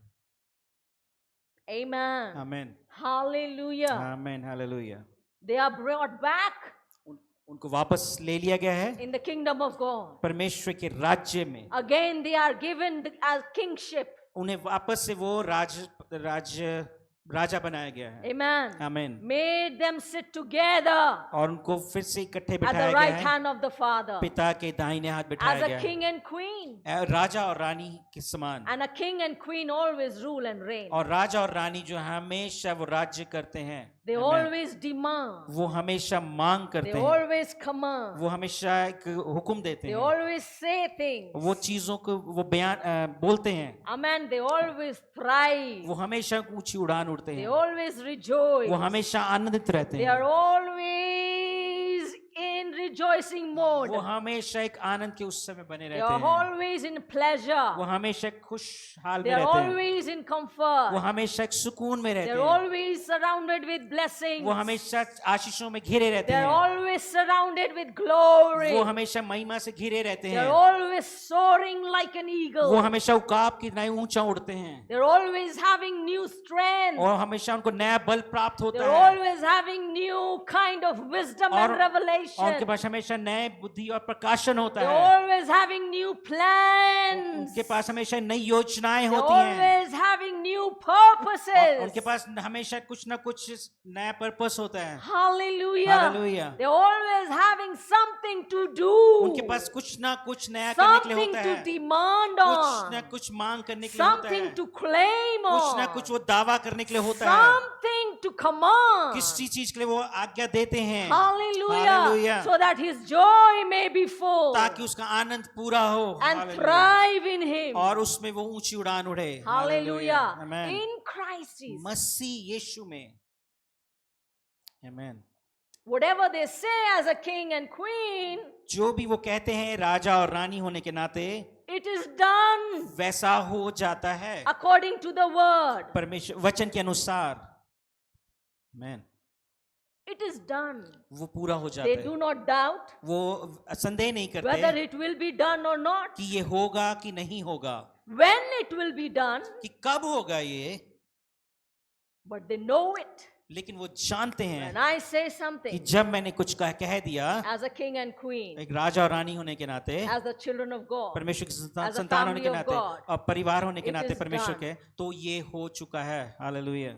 [SPEAKER 1] Amen.
[SPEAKER 2] आमीन।
[SPEAKER 1] Hallelujah.
[SPEAKER 2] आमीन। Hallelujah.
[SPEAKER 1] They are brought back
[SPEAKER 2] उनको वापस ले लिया गया है
[SPEAKER 1] in the kingdom of God.
[SPEAKER 2] परमेश्वर के राज्य में।
[SPEAKER 1] Again, they are given as kingship.
[SPEAKER 2] उन्हें वापस से वो राजा बनाया गया है।
[SPEAKER 1] Amen.
[SPEAKER 2] आमीन।
[SPEAKER 1] Made them sit together
[SPEAKER 2] और उनको फिर से इकट्ठे
[SPEAKER 1] at
[SPEAKER 2] बिठाया
[SPEAKER 1] the
[SPEAKER 2] गया
[SPEAKER 1] right
[SPEAKER 2] है,
[SPEAKER 1] hand of the Father
[SPEAKER 2] पिता के दाहिने हाथ
[SPEAKER 1] as
[SPEAKER 2] बिठाया
[SPEAKER 1] a
[SPEAKER 2] गया
[SPEAKER 1] king and queen.
[SPEAKER 2] है, राजा और रानी के समान।
[SPEAKER 1] And a king and queen always rule and reign.
[SPEAKER 2] और राजा और रानी जो हमेशा वो राज्य करते हैं,
[SPEAKER 1] They
[SPEAKER 2] आमीन,
[SPEAKER 1] always demand.
[SPEAKER 2] वो हमेशा मांग
[SPEAKER 1] They
[SPEAKER 2] करते हैं,
[SPEAKER 1] always command.
[SPEAKER 2] वो हमेशा एक हुक्म देते
[SPEAKER 1] They
[SPEAKER 2] हैं,
[SPEAKER 1] always say things.
[SPEAKER 2] वो चीजों को वो बयान बोलते हैं,
[SPEAKER 1] Amen. They always thrive.
[SPEAKER 2] वो हमेशा ऊंची उड़ान उठते
[SPEAKER 1] They
[SPEAKER 2] हैं,
[SPEAKER 1] always rejoice.
[SPEAKER 2] वो हमेशा आनंदित रहते
[SPEAKER 1] They
[SPEAKER 2] हैं,
[SPEAKER 1] are always in rejoicing mode.
[SPEAKER 2] वो हमेशा एक आनंद के उस समय बने
[SPEAKER 1] They
[SPEAKER 2] रहते
[SPEAKER 1] are
[SPEAKER 2] हैं,
[SPEAKER 1] always in pleasure.
[SPEAKER 2] वो हमेशा एक खुशहाल
[SPEAKER 1] They
[SPEAKER 2] में
[SPEAKER 1] are
[SPEAKER 2] रहते हैं,
[SPEAKER 1] always in
[SPEAKER 2] वो
[SPEAKER 1] comfort.
[SPEAKER 2] हमेशा एक सुकून में रहते
[SPEAKER 1] They are
[SPEAKER 2] हैं,
[SPEAKER 1] always surrounded with blessings.
[SPEAKER 2] वो हमेशा आशीषों में घिरे रहते
[SPEAKER 1] They are
[SPEAKER 2] हैं,
[SPEAKER 1] always surrounded with glory.
[SPEAKER 2] वो हमेशा महिमा से घिरे रहते
[SPEAKER 1] They are
[SPEAKER 2] हैं,
[SPEAKER 1] always soaring like an
[SPEAKER 2] वो
[SPEAKER 1] eagle.
[SPEAKER 2] हमेशा उकाब की तरह ऊंचा उड़ते हैं,
[SPEAKER 1] They are always having new strength.
[SPEAKER 2] और हमेशा उनको नया बल प्राप्त
[SPEAKER 1] They
[SPEAKER 2] होता
[SPEAKER 1] are
[SPEAKER 2] है,
[SPEAKER 1] always having new kind of wisdom
[SPEAKER 2] और
[SPEAKER 1] and
[SPEAKER 2] उनके
[SPEAKER 1] revelation.
[SPEAKER 2] पास हमेशा नए बुद्धि और प्रकाशन होता
[SPEAKER 1] They are
[SPEAKER 2] है,
[SPEAKER 1] always having new plans.
[SPEAKER 2] उनके पास हमेशा नई योजनाएं
[SPEAKER 1] They are
[SPEAKER 2] होती हैं,
[SPEAKER 1] always having new
[SPEAKER 2] और
[SPEAKER 1] purposes.
[SPEAKER 2] उनके पास हमेशा कुछ ना कुछ नया पर्पस होता है,
[SPEAKER 1] Hallelujah.
[SPEAKER 2] Hallelujah.
[SPEAKER 1] They are always having something to do.
[SPEAKER 2] उनके पास कुछ ना कुछ नया करने के लिए
[SPEAKER 1] Something
[SPEAKER 2] होता
[SPEAKER 1] to
[SPEAKER 2] है,
[SPEAKER 1] demand
[SPEAKER 2] कुछ ना
[SPEAKER 1] on.
[SPEAKER 2] कुछ मांग करने के लिए होता है,
[SPEAKER 1] Something to claim
[SPEAKER 2] कुछ ना
[SPEAKER 1] on.
[SPEAKER 2] कुछ वो दावा करने के लिए होता है,
[SPEAKER 1] Something to command.
[SPEAKER 2] किसी चीज के लिए वो आज्ञा देते हैं,
[SPEAKER 1] Hallelujah.
[SPEAKER 2] Hallelujah.
[SPEAKER 1] So that his joy may be full
[SPEAKER 2] ताकि उसका आनंद पूरा हो,
[SPEAKER 1] and
[SPEAKER 2] Hallelujah.
[SPEAKER 1] thrive in him.
[SPEAKER 2] और उसमें वो ऊंची उड़ान उड़े,
[SPEAKER 1] Hallelujah.
[SPEAKER 2] Amen.
[SPEAKER 1] In Christ Jesus.
[SPEAKER 2] मसीह यीशु में, Amen.
[SPEAKER 1] Whatever they say as a king and queen,
[SPEAKER 2] जो भी वो कहते हैं राजा और रानी होने के नाते,
[SPEAKER 1] it is done
[SPEAKER 2] वैसा हो जाता है
[SPEAKER 1] according to the word.
[SPEAKER 2] परमेश्वर वचन के अनुसार, Amen.
[SPEAKER 1] It is done.
[SPEAKER 2] वो पूरा हो जाता
[SPEAKER 1] They
[SPEAKER 2] है,
[SPEAKER 1] do not doubt
[SPEAKER 2] वो संदेह नहीं
[SPEAKER 1] whether
[SPEAKER 2] करते
[SPEAKER 1] it will be done or not.
[SPEAKER 2] कि ये होगा कि नहीं होगा,
[SPEAKER 1] When it will be done,
[SPEAKER 2] कि कब होगा ये,
[SPEAKER 1] but they know it.
[SPEAKER 2] लेकिन वो जानते
[SPEAKER 1] When
[SPEAKER 2] हैं
[SPEAKER 1] I say
[SPEAKER 2] कि
[SPEAKER 1] something
[SPEAKER 2] जब मैंने कुछ कह दिया,
[SPEAKER 1] as a king and queen,
[SPEAKER 2] एक राजा और रानी होने के नाते,
[SPEAKER 1] as the children of God,
[SPEAKER 2] परमेश्वर की
[SPEAKER 1] as a
[SPEAKER 2] संतान होने
[SPEAKER 1] family
[SPEAKER 2] के
[SPEAKER 1] of
[SPEAKER 2] नाते
[SPEAKER 1] God,
[SPEAKER 2] और परिवार होने के
[SPEAKER 1] it
[SPEAKER 2] नाते
[SPEAKER 1] is
[SPEAKER 2] परमेश्वर
[SPEAKER 1] done.
[SPEAKER 2] के, तो ये हो चुका है, hallelujah,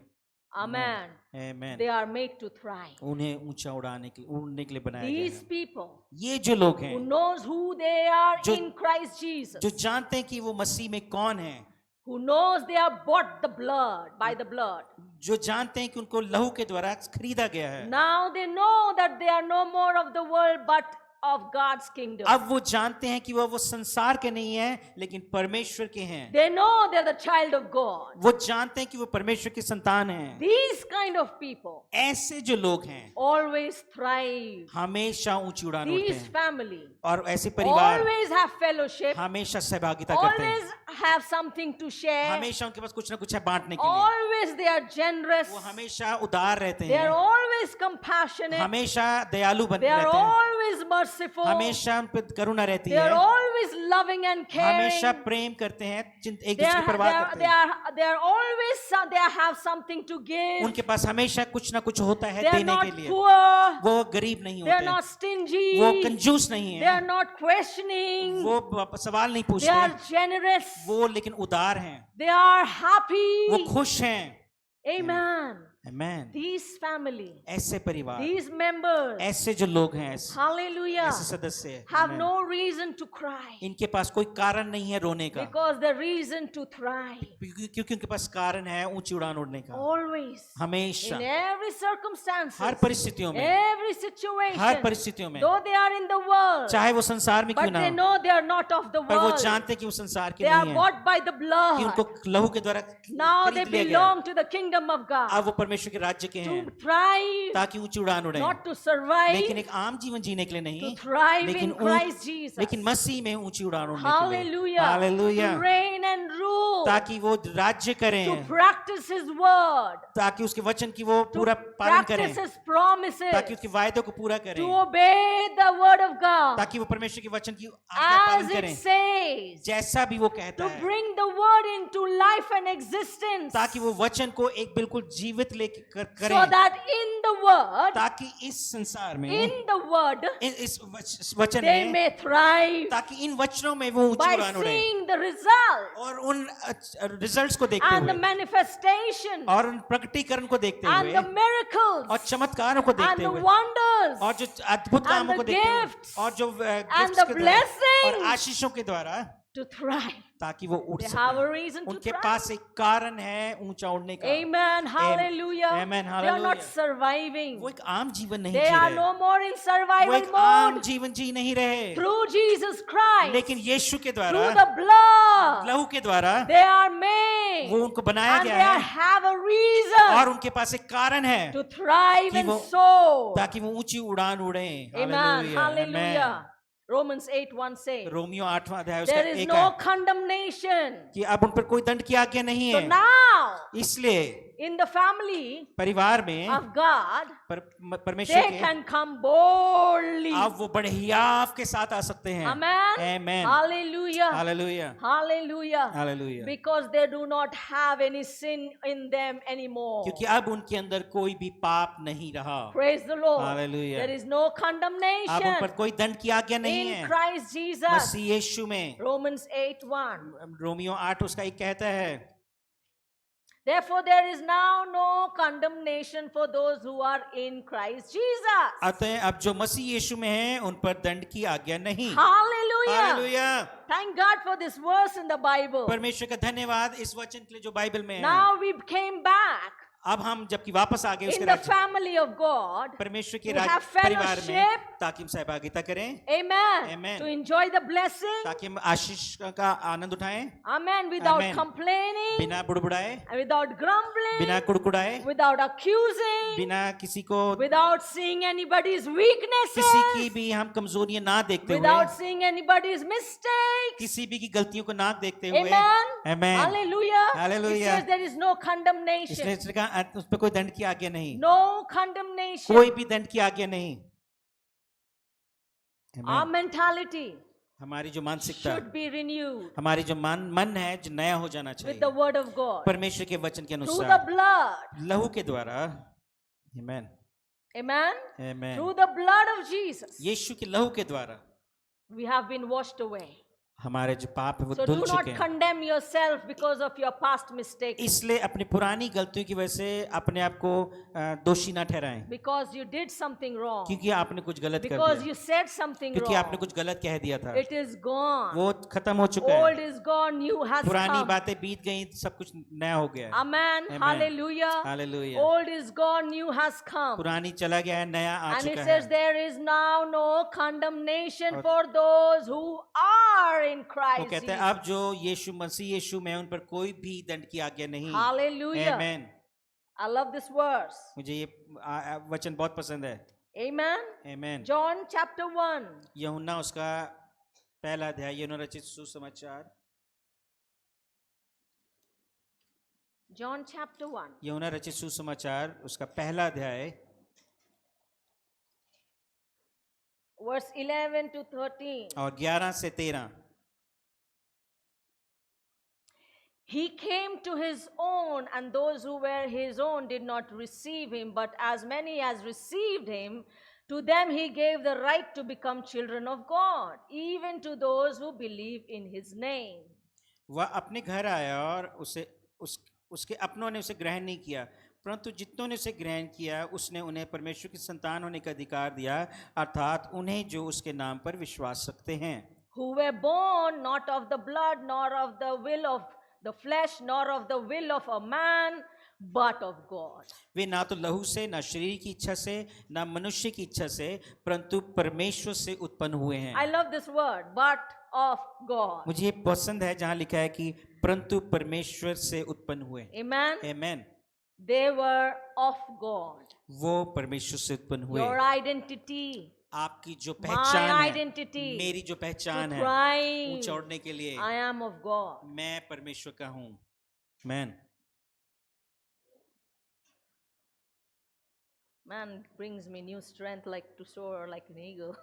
[SPEAKER 1] amen,
[SPEAKER 2] amen.
[SPEAKER 1] they are made to thrive.
[SPEAKER 2] उन्हें ऊंचा उड़ने के लिए बनाया गया
[SPEAKER 1] These
[SPEAKER 2] है।
[SPEAKER 1] people
[SPEAKER 2] ये जो लोग
[SPEAKER 1] who
[SPEAKER 2] हैं,
[SPEAKER 1] knows who they are
[SPEAKER 2] जो-
[SPEAKER 1] in Christ Jesus,
[SPEAKER 2] जो जानते हैं कि वो मसीह में कौन है,
[SPEAKER 1] who knows they are bought the blood by the blood.
[SPEAKER 2] जो जानते हैं कि उनको लहू के द्वारा खरीदा गया है,
[SPEAKER 1] Now they know that they are no more of the world but of God's kingdom.
[SPEAKER 2] अब वो जानते हैं कि वो संसार के नहीं है लेकिन परमेश्वर के हैं,
[SPEAKER 1] They know they're the child of God.
[SPEAKER 2] वो जानते हैं कि वो परमेश्वर की संतान हैं।
[SPEAKER 1] These kind of people
[SPEAKER 2] ऐसे जो लोग हैं
[SPEAKER 1] always thrive.
[SPEAKER 2] हमेशा ऊंची उड़ान उड़ते
[SPEAKER 1] These
[SPEAKER 2] हैं,
[SPEAKER 1] family
[SPEAKER 2] और ऐसे परिवार
[SPEAKER 1] always have fellowship,
[SPEAKER 2] हमेशा सहभागिता करते हैं,
[SPEAKER 1] always have something to share,
[SPEAKER 2] हमेशा उनके पास कुछ ना कुछ है बांटने के लिए,
[SPEAKER 1] always they are generous,
[SPEAKER 2] वो हमेशा उदार रहते
[SPEAKER 1] they are
[SPEAKER 2] हैं,
[SPEAKER 1] always compassionate,
[SPEAKER 2] हमेशा दयालु बन
[SPEAKER 1] they are
[SPEAKER 2] रहते हैं,
[SPEAKER 1] always merciful,
[SPEAKER 2] हमेशा उन पर करुणा रहती
[SPEAKER 1] they are
[SPEAKER 2] है,
[SPEAKER 1] always loving and caring.
[SPEAKER 2] हमेशा प्रेम करते हैं, एक
[SPEAKER 1] They
[SPEAKER 2] दूसरे की परवाह
[SPEAKER 1] are,
[SPEAKER 2] करते
[SPEAKER 1] they
[SPEAKER 2] हैं,
[SPEAKER 1] are, they are always, they have something to give.
[SPEAKER 2] उनके पास हमेशा कुछ ना कुछ होता है
[SPEAKER 1] They are
[SPEAKER 2] देने
[SPEAKER 1] not
[SPEAKER 2] के लिए,
[SPEAKER 1] poor.
[SPEAKER 2] वो गरीब नहीं
[SPEAKER 1] They are
[SPEAKER 2] होते,
[SPEAKER 1] not stingy.
[SPEAKER 2] वो कंजूस नहीं
[SPEAKER 1] They are
[SPEAKER 2] है,
[SPEAKER 1] not questioning.
[SPEAKER 2] वो सवाल नहीं
[SPEAKER 1] They are
[SPEAKER 2] पूछते,
[SPEAKER 1] generous.
[SPEAKER 2] वो लेकिन उदार हैं,
[SPEAKER 1] They are
[SPEAKER 2] वो
[SPEAKER 1] happy.
[SPEAKER 2] खुश हैं,
[SPEAKER 1] Amen.
[SPEAKER 2] आमेन।
[SPEAKER 1] These family,
[SPEAKER 2] ऐसे परिवार,
[SPEAKER 1] these members,
[SPEAKER 2] ऐसे जो लोग हैं, ऐसे
[SPEAKER 1] hallelujah,
[SPEAKER 2] सदस्य
[SPEAKER 1] have
[SPEAKER 2] amen.
[SPEAKER 1] no reason to cry
[SPEAKER 2] इनके पास कोई कारण नहीं है रोने का,
[SPEAKER 1] because the reason to thrive
[SPEAKER 2] क्योंकि उनके पास कारण है ऊंची उड़ान उड़ने का,
[SPEAKER 1] always,
[SPEAKER 2] हमेशा,
[SPEAKER 1] in every circumstance,
[SPEAKER 2] हर परिस्थितियों में,
[SPEAKER 1] every
[SPEAKER 2] हर
[SPEAKER 1] situation,
[SPEAKER 2] परिस्थितियों में,
[SPEAKER 1] though they are in the world,
[SPEAKER 2] चाहे वो संसार में क्यों
[SPEAKER 1] but
[SPEAKER 2] ना
[SPEAKER 1] they
[SPEAKER 2] हो,
[SPEAKER 1] know they are not of the
[SPEAKER 2] पर वो
[SPEAKER 1] world.
[SPEAKER 2] जानते हैं कि वो संसार के
[SPEAKER 1] They are
[SPEAKER 2] नहीं है,
[SPEAKER 1] bought by the
[SPEAKER 2] कि
[SPEAKER 1] blood.
[SPEAKER 2] उनको लहू के द्वारा
[SPEAKER 1] Now they
[SPEAKER 2] खरीद लिया गया,
[SPEAKER 1] belong to the kingdom of God.
[SPEAKER 2] अब वो परमेश्वर के राज्य के हैं,
[SPEAKER 1] To thrive,
[SPEAKER 2] ताकि ऊंची उड़ान उड़े,
[SPEAKER 1] not to survive,
[SPEAKER 2] लेकिन एक आम जीवन जीने के लिए
[SPEAKER 1] to
[SPEAKER 2] नहीं,
[SPEAKER 1] thrive
[SPEAKER 2] लेकिन
[SPEAKER 1] in Christ Jesus.
[SPEAKER 2] लेकिन मसीह में ऊंची उड़ान उड़ने के लिए,
[SPEAKER 1] Hallelujah.
[SPEAKER 2] Hallelujah,
[SPEAKER 1] To reign and rule.
[SPEAKER 2] ताकि वो राज्य
[SPEAKER 1] To
[SPEAKER 2] करें,
[SPEAKER 1] practice His word.
[SPEAKER 2] ताकि उसके वचन की वो
[SPEAKER 1] To
[SPEAKER 2] पूरा पालन करें,
[SPEAKER 1] practice His promises.
[SPEAKER 2] ताकि उसके वायदों को पूरा
[SPEAKER 1] To
[SPEAKER 2] करें,
[SPEAKER 1] obey the word of God.
[SPEAKER 2] ताकि वो परमेश्वर के वचन की आज्ञा
[SPEAKER 1] As
[SPEAKER 2] पालन
[SPEAKER 1] it
[SPEAKER 2] करें,
[SPEAKER 1] says.
[SPEAKER 2] जैसा भी वो कहता
[SPEAKER 1] To
[SPEAKER 2] है,
[SPEAKER 1] bring the word into life and existence.
[SPEAKER 2] ताकि वो वचन को एक बिल्कुल जीवित लेकर
[SPEAKER 1] So
[SPEAKER 2] करें,
[SPEAKER 1] that in the word,
[SPEAKER 2] ताकि इस संसार में,
[SPEAKER 1] in the word,
[SPEAKER 2] इस वचन
[SPEAKER 1] they
[SPEAKER 2] में,
[SPEAKER 1] may thrive
[SPEAKER 2] ताकि इन वचनों में वो ऊंची
[SPEAKER 1] by
[SPEAKER 2] उड़ान उड़े,
[SPEAKER 1] seeing the result
[SPEAKER 2] और उन रिजल्ट्स को देखते
[SPEAKER 1] and the
[SPEAKER 2] हुए,
[SPEAKER 1] manifestation
[SPEAKER 2] और उन प्रकटीकरण को देखते
[SPEAKER 1] and
[SPEAKER 2] हुए,
[SPEAKER 1] the miracles
[SPEAKER 2] और चमत्कारों को
[SPEAKER 1] and
[SPEAKER 2] देखते
[SPEAKER 1] the
[SPEAKER 2] हुए,
[SPEAKER 1] wonders
[SPEAKER 2] और जो अद्भुत कामों
[SPEAKER 1] the
[SPEAKER 2] को देखते हुए,
[SPEAKER 1] gifts
[SPEAKER 2] और जो
[SPEAKER 1] and
[SPEAKER 2] gifts
[SPEAKER 1] the
[SPEAKER 2] के द्वारा और
[SPEAKER 1] blessings
[SPEAKER 2] आशीषों के द्वारा,
[SPEAKER 1] to thrive.
[SPEAKER 2] ताकि वो उड़
[SPEAKER 1] They have a
[SPEAKER 2] सके।
[SPEAKER 1] reason to
[SPEAKER 2] उनके
[SPEAKER 1] thrive.
[SPEAKER 2] पास एक कारण है ऊंचा उड़ने का।
[SPEAKER 1] Amen. Hallelujah.
[SPEAKER 2] Amen.
[SPEAKER 1] They are not
[SPEAKER 2] Hallelujah.
[SPEAKER 1] surviving.
[SPEAKER 2] वो एक आम जीवन नहीं
[SPEAKER 1] They
[SPEAKER 2] जी
[SPEAKER 1] are
[SPEAKER 2] रहे,
[SPEAKER 1] no more in
[SPEAKER 2] वो
[SPEAKER 1] survival
[SPEAKER 2] एक आम
[SPEAKER 1] mode.
[SPEAKER 2] जीवन जी नहीं रहे,
[SPEAKER 1] Through Jesus Christ,
[SPEAKER 2] लेकिन यीशु के द्वारा,
[SPEAKER 1] through the blood,
[SPEAKER 2] लहू के द्वारा
[SPEAKER 1] they are made.
[SPEAKER 2] वो उनको बनाया
[SPEAKER 1] And
[SPEAKER 2] गया
[SPEAKER 1] they
[SPEAKER 2] है
[SPEAKER 1] have a
[SPEAKER 2] और
[SPEAKER 1] reason
[SPEAKER 2] उनके पास एक कारण है
[SPEAKER 1] to thrive
[SPEAKER 2] कि
[SPEAKER 1] and
[SPEAKER 2] वो
[SPEAKER 1] soar.
[SPEAKER 2] ताकि वो ऊंची उड़ान उड़े।
[SPEAKER 1] Amen.
[SPEAKER 2] Hallelujah.
[SPEAKER 1] Hallelujah. Romans 8:1 says,
[SPEAKER 2] Romeo 8वां अध्याय उसका
[SPEAKER 1] there is
[SPEAKER 2] एक
[SPEAKER 1] no
[SPEAKER 2] है
[SPEAKER 1] condemnation.
[SPEAKER 2] कि अब उन पर कोई दंड की आज्ञा नहीं
[SPEAKER 1] So
[SPEAKER 2] है।
[SPEAKER 1] now,
[SPEAKER 2] इसलिए
[SPEAKER 1] in the family
[SPEAKER 2] परिवार में
[SPEAKER 1] of God,
[SPEAKER 2] परमेश्वर
[SPEAKER 1] they
[SPEAKER 2] के
[SPEAKER 1] can come boldly.
[SPEAKER 2] अब वो बड़े हियाव के साथ आ सकते हैं।
[SPEAKER 1] Amen.
[SPEAKER 2] Amen.
[SPEAKER 1] Hallelujah.
[SPEAKER 2] Hallelujah.
[SPEAKER 1] Hallelujah.
[SPEAKER 2] Hallelujah.
[SPEAKER 1] Because they do not have any sin in them anymore.
[SPEAKER 2] क्योंकि अब उनके अंदर कोई भी पाप नहीं रहा।
[SPEAKER 1] Praise the Lord.
[SPEAKER 2] Hallelujah.
[SPEAKER 1] There is no
[SPEAKER 2] अब उन
[SPEAKER 1] condemnation
[SPEAKER 2] पर कोई दंड की आज्ञा नहीं
[SPEAKER 1] in
[SPEAKER 2] है
[SPEAKER 1] Christ Jesus.
[SPEAKER 2] मसीह यीशु में।
[SPEAKER 1] Romans 8:1.
[SPEAKER 2] रोमियो 8 उसका एक कहता है,
[SPEAKER 1] Therefore, there is now no condemnation for those who are in Christ Jesus.
[SPEAKER 2] अतः अब जो मसीह यीशु में हैं उन पर दंड की आज्ञा नहीं।
[SPEAKER 1] Hallelujah.
[SPEAKER 2] Hallelujah.
[SPEAKER 1] Thank God for this verse in the Bible.
[SPEAKER 2] परमेश्वर का धन्यवाद इस वचन के लिए जो बाइबल में है।
[SPEAKER 1] Now we came back
[SPEAKER 2] अब हम जबकि वापस आ गए उसके
[SPEAKER 1] in the
[SPEAKER 2] राज्य,
[SPEAKER 1] family of God
[SPEAKER 2] परमेश्वर के
[SPEAKER 1] to have
[SPEAKER 2] परिवार में,
[SPEAKER 1] fellowship.
[SPEAKER 2] ताकि हम सहभागिता करें,
[SPEAKER 1] Amen.
[SPEAKER 2] Amen.
[SPEAKER 1] To enjoy the blessing.
[SPEAKER 2] ताकि हम आशीष का आनंद उठाएं,
[SPEAKER 1] Amen. Without
[SPEAKER 2] Amen.
[SPEAKER 1] complaining.
[SPEAKER 2] बिना बुड़बुड़ाए,
[SPEAKER 1] And without grumbling.
[SPEAKER 2] बिना कुड़कुड़ाए,
[SPEAKER 1] Without accusing.
[SPEAKER 2] बिना किसी को,
[SPEAKER 1] Without seeing anybody's weaknesses.
[SPEAKER 2] किसी की भी हम कमजोरियां ना देखते हुए,
[SPEAKER 1] Without seeing anybody's mistakes.
[SPEAKER 2] किसी भी की गलतियों को ना देखते हुए,
[SPEAKER 1] Amen.
[SPEAKER 2] Amen.
[SPEAKER 1] Hallelujah.
[SPEAKER 2] Hallelujah.
[SPEAKER 1] It says there is no condemnation.
[SPEAKER 2] इसलिए इसने कहा उस पर कोई दंड की आज्ञा नहीं,
[SPEAKER 1] No condemnation.
[SPEAKER 2] कोई भी दंड की आज्ञा नहीं।
[SPEAKER 1] Our
[SPEAKER 2] Amen.
[SPEAKER 1] mentality
[SPEAKER 2] हमारी जो मानसिकता,
[SPEAKER 1] should be renewed
[SPEAKER 2] हमारी जो मन है जो नया हो जाना
[SPEAKER 1] with the
[SPEAKER 2] चाहिए
[SPEAKER 1] word of God.
[SPEAKER 2] परमेश्वर के वचन के
[SPEAKER 1] Through the
[SPEAKER 2] अनुसार,
[SPEAKER 1] blood.
[SPEAKER 2] लहू के द्वारा। Amen.
[SPEAKER 1] Amen.
[SPEAKER 2] Amen.
[SPEAKER 1] Through the blood of Jesus.
[SPEAKER 2] यीशु के लहू के द्वारा
[SPEAKER 1] We have been washed away.
[SPEAKER 2] हमारे जो पाप है वो
[SPEAKER 1] So
[SPEAKER 2] धुल
[SPEAKER 1] do
[SPEAKER 2] चुके
[SPEAKER 1] not
[SPEAKER 2] हैं।
[SPEAKER 1] condemn yourself because of your past mistakes.
[SPEAKER 2] इसलिए अपनी पुरानी गलतियों की वजह से अपने आप को दोषी ना ठहराएं,
[SPEAKER 1] Because you did something wrong.
[SPEAKER 2] क्योंकि आपने कुछ गलत कर
[SPEAKER 1] Because
[SPEAKER 2] दिया,
[SPEAKER 1] you said something
[SPEAKER 2] क्योंकि आपने
[SPEAKER 1] wrong.
[SPEAKER 2] कुछ गलत कह दिया था।
[SPEAKER 1] It is gone.
[SPEAKER 2] वो खत्म हो चुका
[SPEAKER 1] Old
[SPEAKER 2] है,
[SPEAKER 1] is gone, new has
[SPEAKER 2] पुरानी
[SPEAKER 1] come.
[SPEAKER 2] बातें बीत गई, सब कुछ नया हो गया है।
[SPEAKER 1] Amen.
[SPEAKER 2] Amen.
[SPEAKER 1] Hallelujah.
[SPEAKER 2] Hallelujah.
[SPEAKER 1] Old is gone, new has come.
[SPEAKER 2] पुरानी चला गया है, नया आ
[SPEAKER 1] And it
[SPEAKER 2] चुका
[SPEAKER 1] says
[SPEAKER 2] है।
[SPEAKER 1] there is now no condemnation
[SPEAKER 2] और-
[SPEAKER 1] for those who are in
[SPEAKER 2] वो
[SPEAKER 1] Christ
[SPEAKER 2] कहते हैं
[SPEAKER 1] Jesus.
[SPEAKER 2] अब जो यीशु मसीह यीशु में उन पर कोई भी दंड की आज्ञा नहीं।
[SPEAKER 1] Hallelujah.
[SPEAKER 2] Amen.
[SPEAKER 1] I love this verse.
[SPEAKER 2] मुझे ये वचन बहुत पसंद है।
[SPEAKER 1] Amen.
[SPEAKER 2] Amen.
[SPEAKER 1] John chapter 1.
[SPEAKER 2] यूहन्ना उसका पहला अध्याय, यूहन्ना रचित सुसमाचार,
[SPEAKER 1] John chapter 1.
[SPEAKER 2] यूहन्ना रचित सुसमाचार उसका पहला अध्याय
[SPEAKER 1] Verse 11 to 13.
[SPEAKER 2] और 11 से 13।
[SPEAKER 1] He came to his own, and those who were his own did not receive him. But as many as received him, to them he gave the right to become children of God, even to those who believe in his name.
[SPEAKER 2] वह अपने घर आया और उसके अपनों ने उसे ग्रहण नहीं किया, परंतु जितनों ने उसे ग्रहण किया उसने उन्हें परमेश्वर की संतान होने का अधिकार दिया, अर्थात उन्हें जो उसके नाम पर विश्वास रखते हैं।
[SPEAKER 1] Who were born not of the blood, nor of the will of the flesh, nor of the will of a man, but of God.
[SPEAKER 2] वे ना तो लहू से, ना शरीर की इच्छा से, ना मनुष्य की इच्छा से, परंतु परमेश्वर से उत्पन्न हुए हैं।
[SPEAKER 1] I love this word, but of God.
[SPEAKER 2] मुझे ये पसंद है जहाँ लिखा है कि परंतु परमेश्वर से उत्पन्न हुए।
[SPEAKER 1] Amen.
[SPEAKER 2] Amen.
[SPEAKER 1] They were of God.
[SPEAKER 2] वो परमेश्वर से उत्पन्न हुए।
[SPEAKER 1] Your identity,
[SPEAKER 2] आपकी जो
[SPEAKER 1] my
[SPEAKER 2] पहचान है,
[SPEAKER 1] identity,
[SPEAKER 2] मेरी जो पहचान
[SPEAKER 1] to
[SPEAKER 2] है
[SPEAKER 1] crying,
[SPEAKER 2] ऊंचा उड़ने के लिए,
[SPEAKER 1] I am of God.
[SPEAKER 2] मैं परमेश्वर का हूँ। Man
[SPEAKER 1] Man brings me new strength like to soar like an eagle.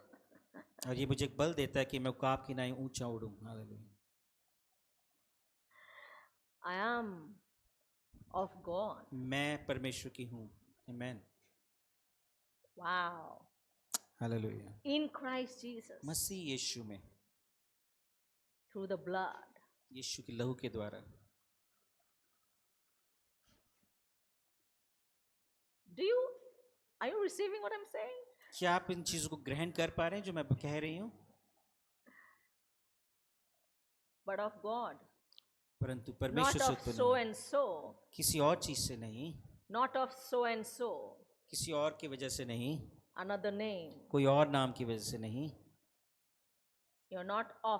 [SPEAKER 2] और ये मुझे एक बल देता है कि मैं उकाब की नाई ऊंचा उड़ूं। Hallelujah.
[SPEAKER 1] I am of God.
[SPEAKER 2] मैं परमेश्वर की हूँ। Amen.
[SPEAKER 1] Wow.
[SPEAKER 2] Hallelujah.
[SPEAKER 1] In Christ Jesus,
[SPEAKER 2] मसीह यीशु में,
[SPEAKER 1] through the blood.
[SPEAKER 2] यीशु के लहू के द्वारा।
[SPEAKER 1] Are you receiving what I'm saying?
[SPEAKER 2] क्या आप इन चीजों को ग्रहण कर पा रहे हैं जो मैं कह रही हूँ?
[SPEAKER 1] But of God.
[SPEAKER 2] परंतु
[SPEAKER 1] not
[SPEAKER 2] परमेश्वर से
[SPEAKER 1] of
[SPEAKER 2] उत्पन्न
[SPEAKER 1] so
[SPEAKER 2] हुए,
[SPEAKER 1] and so,
[SPEAKER 2] किसी और चीज से नहीं,
[SPEAKER 1] not of so and so,
[SPEAKER 2] किसी और की वजह से नहीं,
[SPEAKER 1] another name.
[SPEAKER 2] कोई और नाम की वजह से नहीं।
[SPEAKER 1] You're not of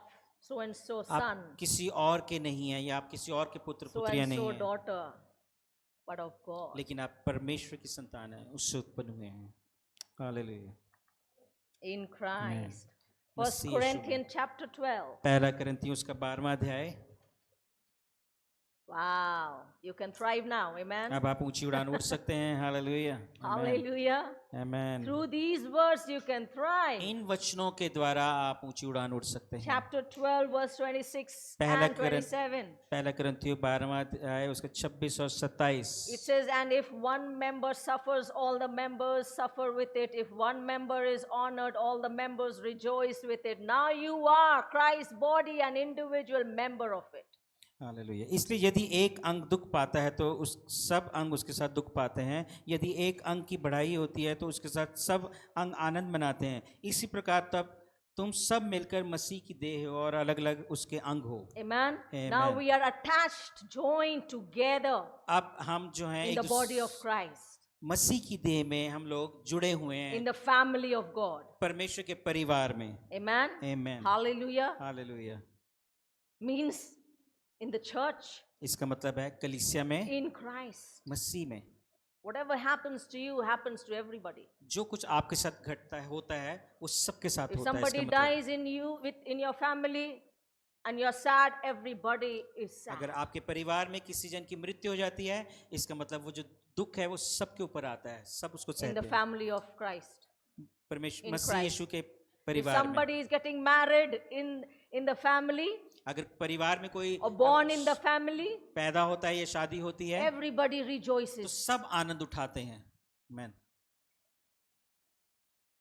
[SPEAKER 1] so and so
[SPEAKER 2] आप
[SPEAKER 1] son,
[SPEAKER 2] किसी और के नहीं हैं, या आप किसी और के पुत्र
[SPEAKER 1] so
[SPEAKER 2] पुत्रियां
[SPEAKER 1] and
[SPEAKER 2] नहीं
[SPEAKER 1] so
[SPEAKER 2] हैं,
[SPEAKER 1] daughter, but of God.
[SPEAKER 2] लेकिन आप परमेश्वर की संतान हैं, उससे उत्पन्न हुए हैं। Hallelujah.
[SPEAKER 1] In Christ.
[SPEAKER 2] Masih
[SPEAKER 1] First
[SPEAKER 2] यीशु में।
[SPEAKER 1] Corinthians chapter 12.
[SPEAKER 2] पहला करंथियों उसका 12वां अध्याय।
[SPEAKER 1] Wow. You can thrive now. Amen.
[SPEAKER 2] अब आप ऊंची उड़ान उड़ सकते हैं। Hallelujah.
[SPEAKER 1] Hallelujah.
[SPEAKER 2] Amen.
[SPEAKER 1] Through these words you can thrive.
[SPEAKER 2] इन वचनों के द्वारा आप ऊंची उड़ान उड़ सकते हैं।
[SPEAKER 1] Chapter 12 verse 26
[SPEAKER 2] पहला
[SPEAKER 1] and 27.
[SPEAKER 2] पहला करंथियों 12वां अध्याय उसका 26 और 27।
[SPEAKER 1] It says, and if one member suffers, all the members suffer with it. If one member is honored, all the members rejoice with it. Now you are Christ's body, an individual member of it.
[SPEAKER 2] Hallelujah. इसलिए यदि एक अंग दुख पाता है तो उस सब अंग उसके साथ दुख पाते हैं। यदि एक अंग की बढ़ाई होती है तो उसके साथ सब अंग आनंद मनाते हैं। इसी प्रकार तब तुम सब मिलकर मसीह की देह हो और अलग अलग उसके अंग हो।
[SPEAKER 1] Amen.
[SPEAKER 2] Amen.
[SPEAKER 1] Now we are attached, joined together
[SPEAKER 2] अब हम जो हैं
[SPEAKER 1] in the body of Christ,
[SPEAKER 2] मसीह की देह में हम लोग जुड़े हुए
[SPEAKER 1] in
[SPEAKER 2] हैं,
[SPEAKER 1] the family of God.
[SPEAKER 2] परमेश्वर के परिवार में।
[SPEAKER 1] Amen.
[SPEAKER 2] Amen.
[SPEAKER 1] Hallelujah.
[SPEAKER 2] Hallelujah.
[SPEAKER 1] Means in the church,
[SPEAKER 2] इसका मतलब है कलीसिया में,
[SPEAKER 1] in Christ.
[SPEAKER 2] मसीह में।
[SPEAKER 1] Whatever happens to you happens to everybody.
[SPEAKER 2] जो कुछ आपके साथ घटता है होता है वो सबके साथ
[SPEAKER 1] If
[SPEAKER 2] होता है।
[SPEAKER 1] somebody
[SPEAKER 2] इसका मतलब
[SPEAKER 1] dies in you, in your family, and you're sad, everybody is sad.
[SPEAKER 2] अगर आपके परिवार में किसी जन की मृत्यु हो जाती है, इसका मतलब वो जो दुख है वो सबके ऊपर आता है, सब उसको
[SPEAKER 1] In
[SPEAKER 2] सहते
[SPEAKER 1] the
[SPEAKER 2] हैं।
[SPEAKER 1] family of Christ.
[SPEAKER 2] परमेश्वर
[SPEAKER 1] in
[SPEAKER 2] मसीह
[SPEAKER 1] Christ.
[SPEAKER 2] यीशु के
[SPEAKER 1] If
[SPEAKER 2] परिवार में
[SPEAKER 1] somebody is getting married in the family
[SPEAKER 2] अगर परिवार में कोई
[SPEAKER 1] or born in the family,
[SPEAKER 2] पैदा होता है या शादी होती है
[SPEAKER 1] everybody
[SPEAKER 2] तो
[SPEAKER 1] rejoices.
[SPEAKER 2] सब आनंद उठाते हैं। आमेन।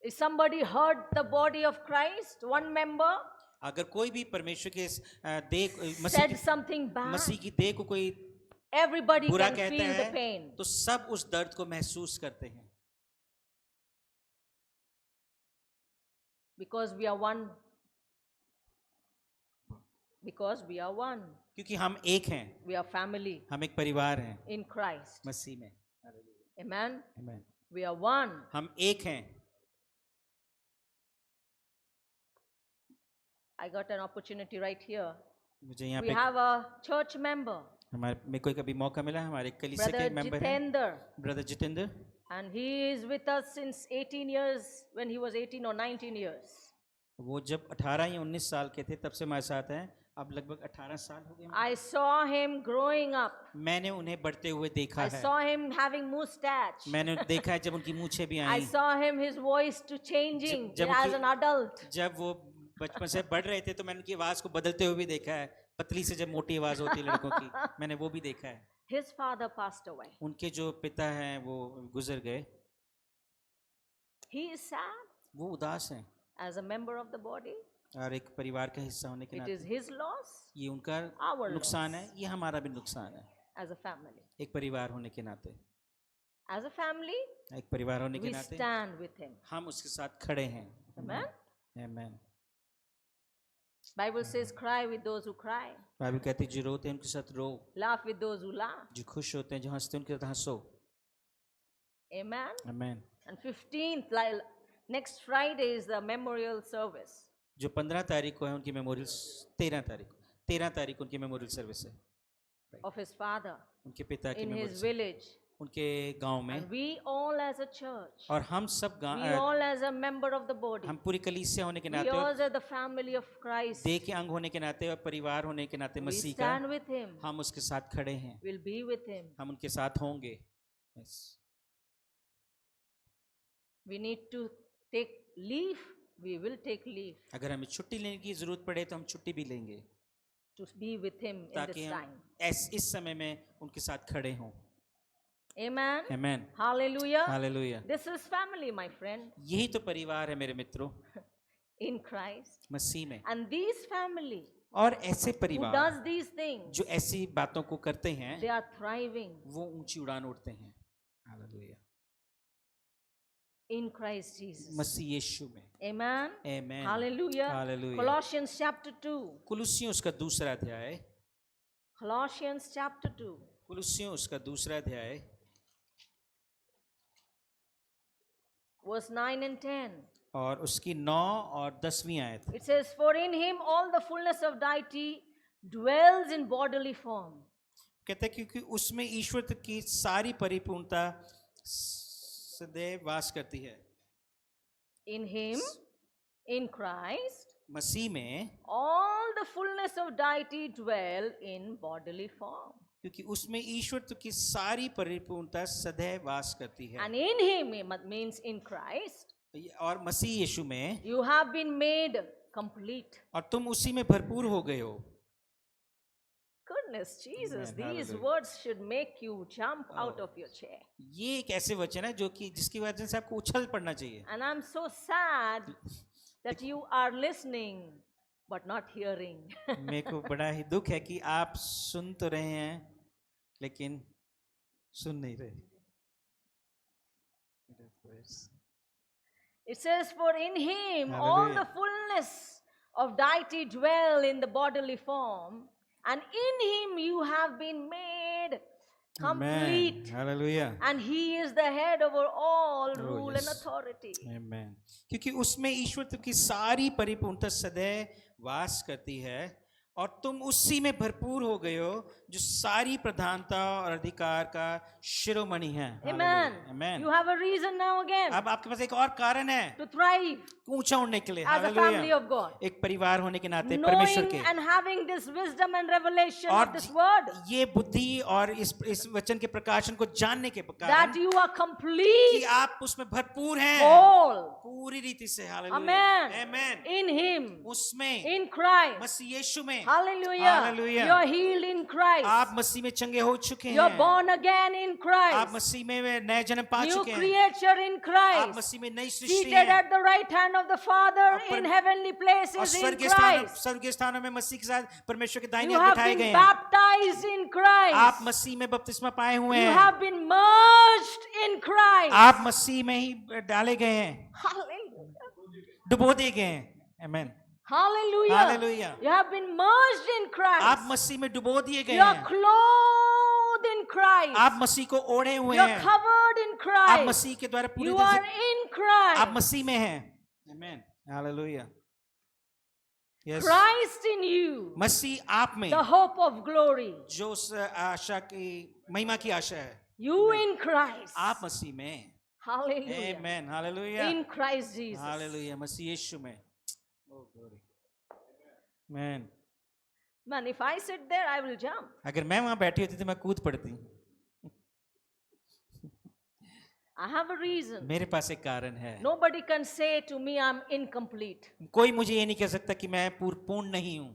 [SPEAKER 1] If somebody hurt the body of Christ, one member
[SPEAKER 2] अगर कोई भी परमेश्वर के देह
[SPEAKER 1] said something bad,
[SPEAKER 2] मसीह की देह को कोई
[SPEAKER 1] everybody
[SPEAKER 2] बुरा
[SPEAKER 1] can
[SPEAKER 2] कहता
[SPEAKER 1] feel the
[SPEAKER 2] है
[SPEAKER 1] pain.
[SPEAKER 2] तो सब उस दर्द को महसूस करते हैं।
[SPEAKER 1] Because we are one. Because we are one.
[SPEAKER 2] क्योंकि हम एक हैं,
[SPEAKER 1] We are family
[SPEAKER 2] हम एक परिवार हैं
[SPEAKER 1] in Christ.
[SPEAKER 2] मसीह में।
[SPEAKER 1] Amen.
[SPEAKER 2] Amen.
[SPEAKER 1] We are one.
[SPEAKER 2] हम एक हैं।
[SPEAKER 1] I got an opportunity right here.
[SPEAKER 2] मुझे यहाँ
[SPEAKER 1] We
[SPEAKER 2] पे
[SPEAKER 1] have a church member,
[SPEAKER 2] हमारे मेरे को कभी मौका मिला, हमारे कलीसिया के
[SPEAKER 1] Brother
[SPEAKER 2] मेंबर हैं
[SPEAKER 1] Jitender,
[SPEAKER 2] brother Jitendra,
[SPEAKER 1] and he is with us since 18 years, when he was 18 or 19 years.
[SPEAKER 2] वो जब 18 या 19 साल के थे तब से हमारे साथ हैं। अब लगभग 18 साल हो गए।
[SPEAKER 1] I saw him growing up.
[SPEAKER 2] मैंने उन्हें बढ़ते हुए देखा
[SPEAKER 1] I
[SPEAKER 2] है।
[SPEAKER 1] saw him having mustache.
[SPEAKER 2] मैंने देखा है जब उनकी मूछें भी
[SPEAKER 1] I
[SPEAKER 2] I,
[SPEAKER 1] saw him, his voice to changing
[SPEAKER 2] जब
[SPEAKER 1] as
[SPEAKER 2] उनकी-
[SPEAKER 1] an adult.
[SPEAKER 2] जब वो बचपन से बढ़ रहे थे तो मैंने उनकी आवाज को बदलते हुए भी देखा है। पतली से जब मोटी आवाज होती है लड़कों की, मैंने वो भी देखा है।
[SPEAKER 1] His father passed away.
[SPEAKER 2] उनके जो पिता हैं वो गुजर गए।
[SPEAKER 1] He is sad
[SPEAKER 2] वो उदास हैं
[SPEAKER 1] as a member of the body.
[SPEAKER 2] और एक परिवार का हिस्सा होने के
[SPEAKER 1] It is
[SPEAKER 2] नाते
[SPEAKER 1] his loss
[SPEAKER 2] ये उनका
[SPEAKER 1] our
[SPEAKER 2] नुकसान
[SPEAKER 1] loss.
[SPEAKER 2] है, ये हमारा भी नुकसान है।
[SPEAKER 1] as a family.
[SPEAKER 2] एक परिवार होने के नाते,
[SPEAKER 1] As a family,
[SPEAKER 2] एक परिवार होने के
[SPEAKER 1] we
[SPEAKER 2] नाते
[SPEAKER 1] stand with him.
[SPEAKER 2] हम उसके साथ खड़े हैं।
[SPEAKER 1] Amen.
[SPEAKER 2] Amen.
[SPEAKER 1] Bible says, cry with those who cry,
[SPEAKER 2] Bible कहती है जो रोते हैं उनके साथ रो,
[SPEAKER 1] laugh with those who laugh.
[SPEAKER 2] जो खुश होते हैं जो हंसते हैं उनके साथ हंसो।
[SPEAKER 1] Amen.
[SPEAKER 2] Amen.
[SPEAKER 1] And 15th, next Friday is the memorial service
[SPEAKER 2] जो 15 तारीख को है उनकी मेमोरियल, 13 तारीख को उनकी मेमोरियल सर्विस है
[SPEAKER 1] of his father
[SPEAKER 2] उनके पिता की
[SPEAKER 1] in his
[SPEAKER 2] मेमोरियल,
[SPEAKER 1] village.
[SPEAKER 2] उनके गांव में।
[SPEAKER 1] And we all as a church,
[SPEAKER 2] और हम सब
[SPEAKER 1] we all as a member of the body,
[SPEAKER 2] हम पूरी कलीसिया होने के
[SPEAKER 1] we
[SPEAKER 2] नाते
[SPEAKER 1] all
[SPEAKER 2] और
[SPEAKER 1] as the family of Christ,
[SPEAKER 2] देह के अंग होने के नाते और परिवार होने के नाते
[SPEAKER 1] we
[SPEAKER 2] मसीह का,
[SPEAKER 1] stand with him,
[SPEAKER 2] हम उसके साथ खड़े हैं,
[SPEAKER 1] we'll be with him.
[SPEAKER 2] हम उनके साथ होंगे। Yes.
[SPEAKER 1] We need to take leave, we will take leave
[SPEAKER 2] अगर हमें छुट्टी लेने की जरूरत पड़े तो हम छुट्टी भी लेंगे
[SPEAKER 1] to be with him in
[SPEAKER 2] ताकि
[SPEAKER 1] this
[SPEAKER 2] हम
[SPEAKER 1] time.
[SPEAKER 2] इस समय में उनके साथ खड़े हों।
[SPEAKER 1] Amen.
[SPEAKER 2] Amen.
[SPEAKER 1] Hallelujah.
[SPEAKER 2] Hallelujah.
[SPEAKER 1] This is family, my friend,
[SPEAKER 2] यही तो परिवार है मेरे मित्रों,
[SPEAKER 1] in Christ.
[SPEAKER 2] मसीह में।
[SPEAKER 1] And these family
[SPEAKER 2] और ऐसे
[SPEAKER 1] who
[SPEAKER 2] परिवार
[SPEAKER 1] does these things,
[SPEAKER 2] जो ऐसी बातों को करते हैं
[SPEAKER 1] they are thriving
[SPEAKER 2] वो ऊंची उड़ान उड़ते हैं। हालेलुया।
[SPEAKER 1] in Christ Jesus.
[SPEAKER 2] मसीह यीशु में।
[SPEAKER 1] Amen.
[SPEAKER 2] आमेन।
[SPEAKER 1] Hallelujah.
[SPEAKER 2] हालेलुया।
[SPEAKER 1] Colossians chapter 2.
[SPEAKER 2] कुलुस्सियों उसका दूसरा अध्याय।
[SPEAKER 1] Colossians chapter 2.
[SPEAKER 2] कुलुस्सियों उसका दूसरा अध्याय
[SPEAKER 1] Verse 9 and 10.
[SPEAKER 2] और उसकी 9 और 10वीं आयत।
[SPEAKER 1] It says, "For in him all the fullness of deity dwells in bodily form."
[SPEAKER 2] कहता है क्योंकि उसमें ईश्वर की सारी परिपूर्णता सदैव वास करती है।
[SPEAKER 1] In him, in Christ,
[SPEAKER 2] मसीह में,
[SPEAKER 1] all the fullness of deity dwell in bodily form.
[SPEAKER 2] क्योंकि उसमें ईश्वर की सारी परिपूर्णता सदैव वास करती है।
[SPEAKER 1] And in him means in Christ,
[SPEAKER 2] और मसीह यीशु में,
[SPEAKER 1] you have been made complete.
[SPEAKER 2] और तुम उसी में भरपूर हो गए हो।
[SPEAKER 1] Goodness, Jesus,
[SPEAKER 2] Amen.
[SPEAKER 1] these
[SPEAKER 2] Hallelujah.
[SPEAKER 1] words should make you jump out of your chair.
[SPEAKER 2] ये एक ऐसे वचन है जो कि जिसकी वजह से आपको उछल पड़ना चाहिए।
[SPEAKER 1] And I'm so sad that you are listening but not hearing.
[SPEAKER 2] मेरे को बड़ा ही दुख है कि आप सुन तो रहे हैं लेकिन सुन नहीं रहे।
[SPEAKER 1] It says, "For in him all
[SPEAKER 2] Hallelujah.
[SPEAKER 1] the fullness of deity dwell in the bodily form, and in him you have been made complete.
[SPEAKER 2] Hallelujah.
[SPEAKER 1] And he is the head over all rule and
[SPEAKER 2] yes.
[SPEAKER 1] authority."
[SPEAKER 2] आमेन। क्योंकि उसमें ईश्वर की सारी परिपूर्णता सदैव वास करती है और तुम उसी में भरपूर हो गए हो जो सारी प्रधानता और अधिकार का शिरोमणि है।
[SPEAKER 1] Amen.
[SPEAKER 2] Amen.
[SPEAKER 1] You have a reason now again
[SPEAKER 2] अब आपके पास एक और कारण है
[SPEAKER 1] to thrive
[SPEAKER 2] ऊंचा उड़ने के लिए।
[SPEAKER 1] as a family of God.
[SPEAKER 2] एक परिवार होने के नाते परमेश्वर
[SPEAKER 1] Knowing
[SPEAKER 2] के,
[SPEAKER 1] and having this wisdom and revelation
[SPEAKER 2] और
[SPEAKER 1] of this word,
[SPEAKER 2] ये बुद्धि और इस वचन के प्रकाशन को जानने के
[SPEAKER 1] that
[SPEAKER 2] कारण
[SPEAKER 1] you are complete,
[SPEAKER 2] कि आप उसमें भरपूर हैं
[SPEAKER 1] whole,
[SPEAKER 2] पूरी रीति से। Hallelujah.
[SPEAKER 1] amen,
[SPEAKER 2] amen.
[SPEAKER 1] in him,
[SPEAKER 2] उसमें
[SPEAKER 1] in Christ.
[SPEAKER 2] मसीह यीशु में,
[SPEAKER 1] Hallelujah.
[SPEAKER 2] Hallelujah.
[SPEAKER 1] You're healed in Christ.
[SPEAKER 2] आप मसीह में चंगे हो चुके
[SPEAKER 1] You're
[SPEAKER 2] हैं।
[SPEAKER 1] born again in
[SPEAKER 2] आप
[SPEAKER 1] Christ.
[SPEAKER 2] मसीह में नए जन्म पा
[SPEAKER 1] New
[SPEAKER 2] चुके हैं।
[SPEAKER 1] creature in
[SPEAKER 2] आप
[SPEAKER 1] Christ.
[SPEAKER 2] मसीह में नई सृष्टि
[SPEAKER 1] Seated
[SPEAKER 2] हैं।
[SPEAKER 1] at the right hand of the Father
[SPEAKER 2] और
[SPEAKER 1] in heavenly
[SPEAKER 2] और
[SPEAKER 1] places in Christ.
[SPEAKER 2] स्वर्गीय स्थानों में मसीह के साथ परमेश्वर के दाहिने
[SPEAKER 1] You
[SPEAKER 2] ओर
[SPEAKER 1] have
[SPEAKER 2] बिठाए
[SPEAKER 1] been
[SPEAKER 2] गए हैं।
[SPEAKER 1] baptized in
[SPEAKER 2] आप
[SPEAKER 1] Christ.
[SPEAKER 2] मसीह में बपतिस्मा पाए हुए
[SPEAKER 1] You
[SPEAKER 2] हैं।
[SPEAKER 1] have been merged in Christ.
[SPEAKER 2] आप मसीह में ही डाले गए हैं,
[SPEAKER 1] Hallelujah.
[SPEAKER 2] डुबो दिए गए हैं। आमेन।
[SPEAKER 1] Hallelujah.
[SPEAKER 2] Hallelujah.
[SPEAKER 1] You have been merged in
[SPEAKER 2] आप
[SPEAKER 1] Christ.
[SPEAKER 2] मसीह में डुबो दिए गए
[SPEAKER 1] You are
[SPEAKER 2] हैं।
[SPEAKER 1] clothed in Christ.
[SPEAKER 2] आप मसीह को ओढ़े हुए
[SPEAKER 1] You are
[SPEAKER 2] हैं।
[SPEAKER 1] covered in
[SPEAKER 2] आप
[SPEAKER 1] Christ.
[SPEAKER 2] मसीह के द्वारा पूरी
[SPEAKER 1] You
[SPEAKER 2] तरह
[SPEAKER 1] are
[SPEAKER 2] से
[SPEAKER 1] in Christ.
[SPEAKER 2] आप मसीह में हैं। Amen. Hallelujah. Yes.
[SPEAKER 1] Christ in you,
[SPEAKER 2] मसीह आप में,
[SPEAKER 1] the hope of glory.
[SPEAKER 2] जो उस आशा की महिमा की आशा है।
[SPEAKER 1] You in Christ.
[SPEAKER 2] आप मसीह में।
[SPEAKER 1] Hallelujah.
[SPEAKER 2] Amen. Hallelujah.
[SPEAKER 1] In Christ Jesus.
[SPEAKER 2] Hallelujah. मसीह यीशु में। Oh glory. Amen.
[SPEAKER 1] Man, if I sit there, I will jump.
[SPEAKER 2] अगर मैं वहां बैठी होती तो मैं कूद पड़ती।
[SPEAKER 1] I have a reason.
[SPEAKER 2] मेरे पास एक कारण है।
[SPEAKER 1] Nobody can say to me I'm incomplete.
[SPEAKER 2] कोई मुझे ये नहीं कह सकता कि मैं पूर्ण नहीं हूँ।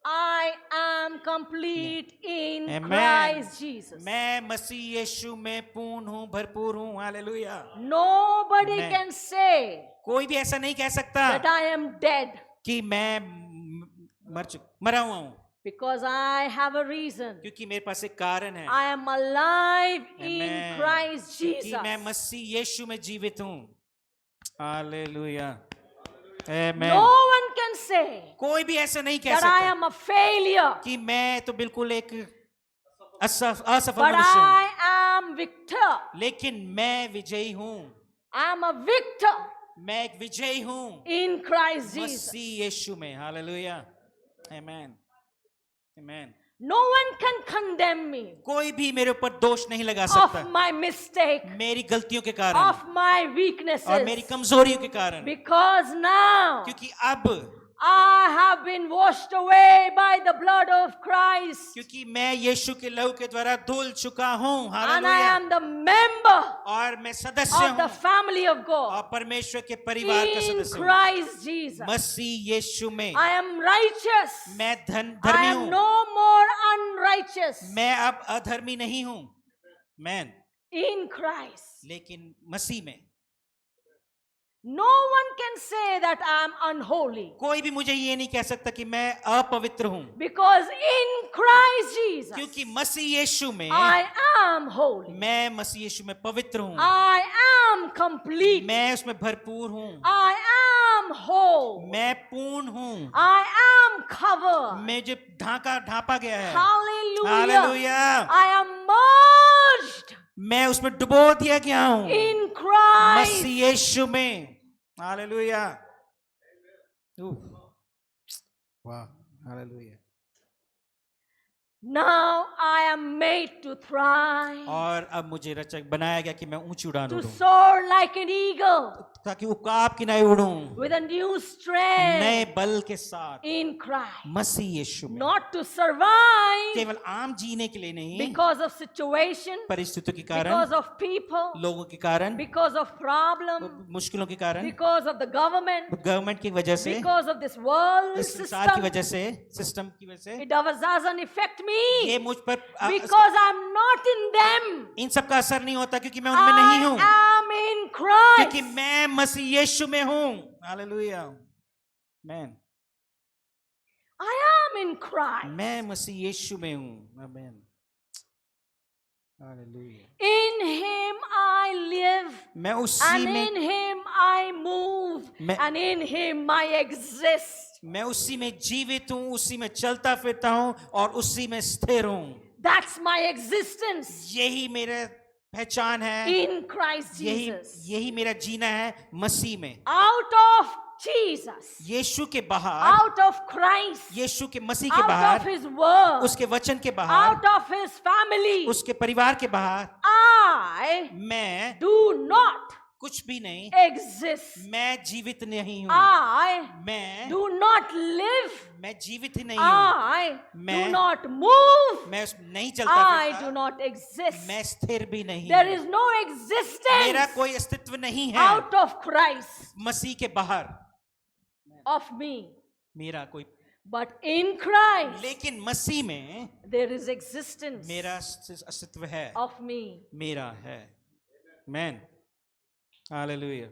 [SPEAKER 1] I am complete in
[SPEAKER 2] Amen.
[SPEAKER 1] Christ Jesus.
[SPEAKER 2] मैं मसीह यीशु में पूर्ण हूँ, भरपूर हूँ। Hallelujah.
[SPEAKER 1] Nobody
[SPEAKER 2] Amen.
[SPEAKER 1] can say
[SPEAKER 2] कोई भी ऐसा नहीं कह सकता
[SPEAKER 1] that I am dead
[SPEAKER 2] कि मैं मरा हुआ हूँ,
[SPEAKER 1] because I have a reason.
[SPEAKER 2] क्योंकि मेरे पास एक कारण है
[SPEAKER 1] I am alive in
[SPEAKER 2] Amen.
[SPEAKER 1] Christ
[SPEAKER 2] कि
[SPEAKER 1] Jesus.
[SPEAKER 2] मैं मसीह यीशु में जीवित हूँ। Hallelujah. Amen.
[SPEAKER 1] No one can say
[SPEAKER 2] कोई भी ऐसा नहीं कह
[SPEAKER 1] that I
[SPEAKER 2] सकता
[SPEAKER 1] am a failure,
[SPEAKER 2] कि मैं तो बिल्कुल एक असफल
[SPEAKER 1] but
[SPEAKER 2] मनुष्य हूँ,
[SPEAKER 1] I am victor.
[SPEAKER 2] लेकिन मैं विजयी हूँ।
[SPEAKER 1] I am a victor
[SPEAKER 2] मैं एक विजयी हूँ
[SPEAKER 1] in Christ Jesus.
[SPEAKER 2] मसीह यीशु में। Hallelujah. Amen. Amen.
[SPEAKER 1] No one can condemn me
[SPEAKER 2] कोई भी मेरे ऊपर दोष नहीं लगा सकता
[SPEAKER 1] of my mistake,
[SPEAKER 2] मेरी गलतियों के कारण
[SPEAKER 1] of my weaknesses,
[SPEAKER 2] और मेरी कमजोरियों के कारण,
[SPEAKER 1] because now
[SPEAKER 2] क्योंकि अब
[SPEAKER 1] I have been washed away by the blood of Christ,
[SPEAKER 2] क्योंकि मैं यीशु के लहू के द्वारा धुल चुका हूँ।
[SPEAKER 1] and I
[SPEAKER 2] hallelujah.
[SPEAKER 1] am the member
[SPEAKER 2] और मैं सदस्य
[SPEAKER 1] of the
[SPEAKER 2] हूँ
[SPEAKER 1] family of God
[SPEAKER 2] और परमेश्वर के परिवार का
[SPEAKER 1] in
[SPEAKER 2] सदस्य हूँ
[SPEAKER 1] Christ Jesus.
[SPEAKER 2] मसीह यीशु में।
[SPEAKER 1] I am righteous.
[SPEAKER 2] मैं
[SPEAKER 1] I
[SPEAKER 2] धर्मी
[SPEAKER 1] am
[SPEAKER 2] हूँ,
[SPEAKER 1] no more unrighteous
[SPEAKER 2] मैं अब अधर्मी नहीं हूँ। Man
[SPEAKER 1] in Christ.
[SPEAKER 2] लेकिन मसीह में
[SPEAKER 1] No one can say that I am unholy,
[SPEAKER 2] कोई भी मुझे ये नहीं कह सकता कि मैं अपवित्र हूँ,
[SPEAKER 1] because in Christ Jesus
[SPEAKER 2] क्योंकि मसीह यीशु में
[SPEAKER 1] I am holy.
[SPEAKER 2] मैं मसीह यीशु में पवित्र हूँ,
[SPEAKER 1] I am complete.
[SPEAKER 2] मैं उसमें भरपूर हूँ,
[SPEAKER 1] I am am whole.
[SPEAKER 2] मैं पूर्ण हूँ,
[SPEAKER 1] I am covered.
[SPEAKER 2] मुझे ढांपा गया है।
[SPEAKER 1] Hallelujah.
[SPEAKER 2] Hallelujah.
[SPEAKER 1] I am merged
[SPEAKER 2] मैं उसमें डुबो दिया गया हूँ
[SPEAKER 1] in Christ.
[SPEAKER 2] मसीह यीशु में। हालेलुया। वाह, hallelujah.
[SPEAKER 1] Now I am made to thrive,
[SPEAKER 2] और अब मुझे रचक बनाया गया कि मैं ऊंची उड़ान
[SPEAKER 1] to
[SPEAKER 2] उड़ूं,
[SPEAKER 1] soar like an eagle
[SPEAKER 2] ताकि उकाब की नाई उड़ूं,
[SPEAKER 1] with a new
[SPEAKER 2] नए
[SPEAKER 1] strength
[SPEAKER 2] बल के साथ
[SPEAKER 1] in Christ.
[SPEAKER 2] मसीह यीशु में।
[SPEAKER 1] Not to survive
[SPEAKER 2] केवल आम जीने के लिए नहीं,
[SPEAKER 1] because of situation,
[SPEAKER 2] परिस्थितियों के कारण,
[SPEAKER 1] because of people,
[SPEAKER 2] लोगों के कारण,
[SPEAKER 1] because of problem,
[SPEAKER 2] मुश्किलों के कारण,
[SPEAKER 1] because of the government,
[SPEAKER 2] government की वजह से,
[SPEAKER 1] because of this world
[SPEAKER 2] इस संसार की
[SPEAKER 1] system.
[SPEAKER 2] वजह से, सिस्टम की वजह से,
[SPEAKER 1] It doesn't affect me
[SPEAKER 2] ये मुझ पर
[SPEAKER 1] because I'm not in them.
[SPEAKER 2] इन सब का असर नहीं होता क्योंकि मैं उनमें नहीं हूँ,
[SPEAKER 1] I am in
[SPEAKER 2] क्योंकि
[SPEAKER 1] Christ.
[SPEAKER 2] मैं मसीह यीशु में हूँ। हालेलुया। आमीन।
[SPEAKER 1] I am in Christ.
[SPEAKER 2] मैं मसीह यीशु में हूँ। आमीन। Hallelujah.
[SPEAKER 1] In Him I live,
[SPEAKER 2] मैं उसी
[SPEAKER 1] and
[SPEAKER 2] में,
[SPEAKER 1] in Him I move,
[SPEAKER 2] मैं-
[SPEAKER 1] and in Him I exist.
[SPEAKER 2] मैं उसी में जीवित हूँ, उसी में चलता फिरता हूँ और उसी में स्थिर हूँ।
[SPEAKER 1] That's my existence
[SPEAKER 2] यही मेरा पहचान है,
[SPEAKER 1] in Christ
[SPEAKER 2] यही
[SPEAKER 1] Jesus.
[SPEAKER 2] यही मेरा जीना है मसीह में।
[SPEAKER 1] Out of Jesus,
[SPEAKER 2] यीशु के बाहर,
[SPEAKER 1] out of Christ,
[SPEAKER 2] यीशु के मसीह के
[SPEAKER 1] out of
[SPEAKER 2] बाहर,
[SPEAKER 1] His word,
[SPEAKER 2] उसके वचन के बाहर,
[SPEAKER 1] out of His family,
[SPEAKER 2] उसके परिवार के बाहर
[SPEAKER 1] I
[SPEAKER 2] मैं
[SPEAKER 1] do not
[SPEAKER 2] कुछ भी नहीं,
[SPEAKER 1] exist.
[SPEAKER 2] मैं जीवित नहीं हूँ।
[SPEAKER 1] I
[SPEAKER 2] मैं
[SPEAKER 1] do not live.
[SPEAKER 2] मैं जीवित ही नहीं हूँ।
[SPEAKER 1] I do
[SPEAKER 2] मैं-
[SPEAKER 1] not move.
[SPEAKER 2] मैं नहीं चलता
[SPEAKER 1] I do
[SPEAKER 2] फिरता,
[SPEAKER 1] not exist.
[SPEAKER 2] मैं स्थिर भी नहीं
[SPEAKER 1] There
[SPEAKER 2] हूँ।
[SPEAKER 1] is no
[SPEAKER 2] मेरा
[SPEAKER 1] existence
[SPEAKER 2] कोई अस्तित्व नहीं है
[SPEAKER 1] out of Christ
[SPEAKER 2] मसीह के बाहर।
[SPEAKER 1] of me.
[SPEAKER 2] मेरा कोई,
[SPEAKER 1] But in Christ,
[SPEAKER 2] लेकिन मसीह में
[SPEAKER 1] there is existence
[SPEAKER 2] मेरा अस्तित्व है,
[SPEAKER 1] of me.
[SPEAKER 2] मेरा है। आमीन। हालेलुया।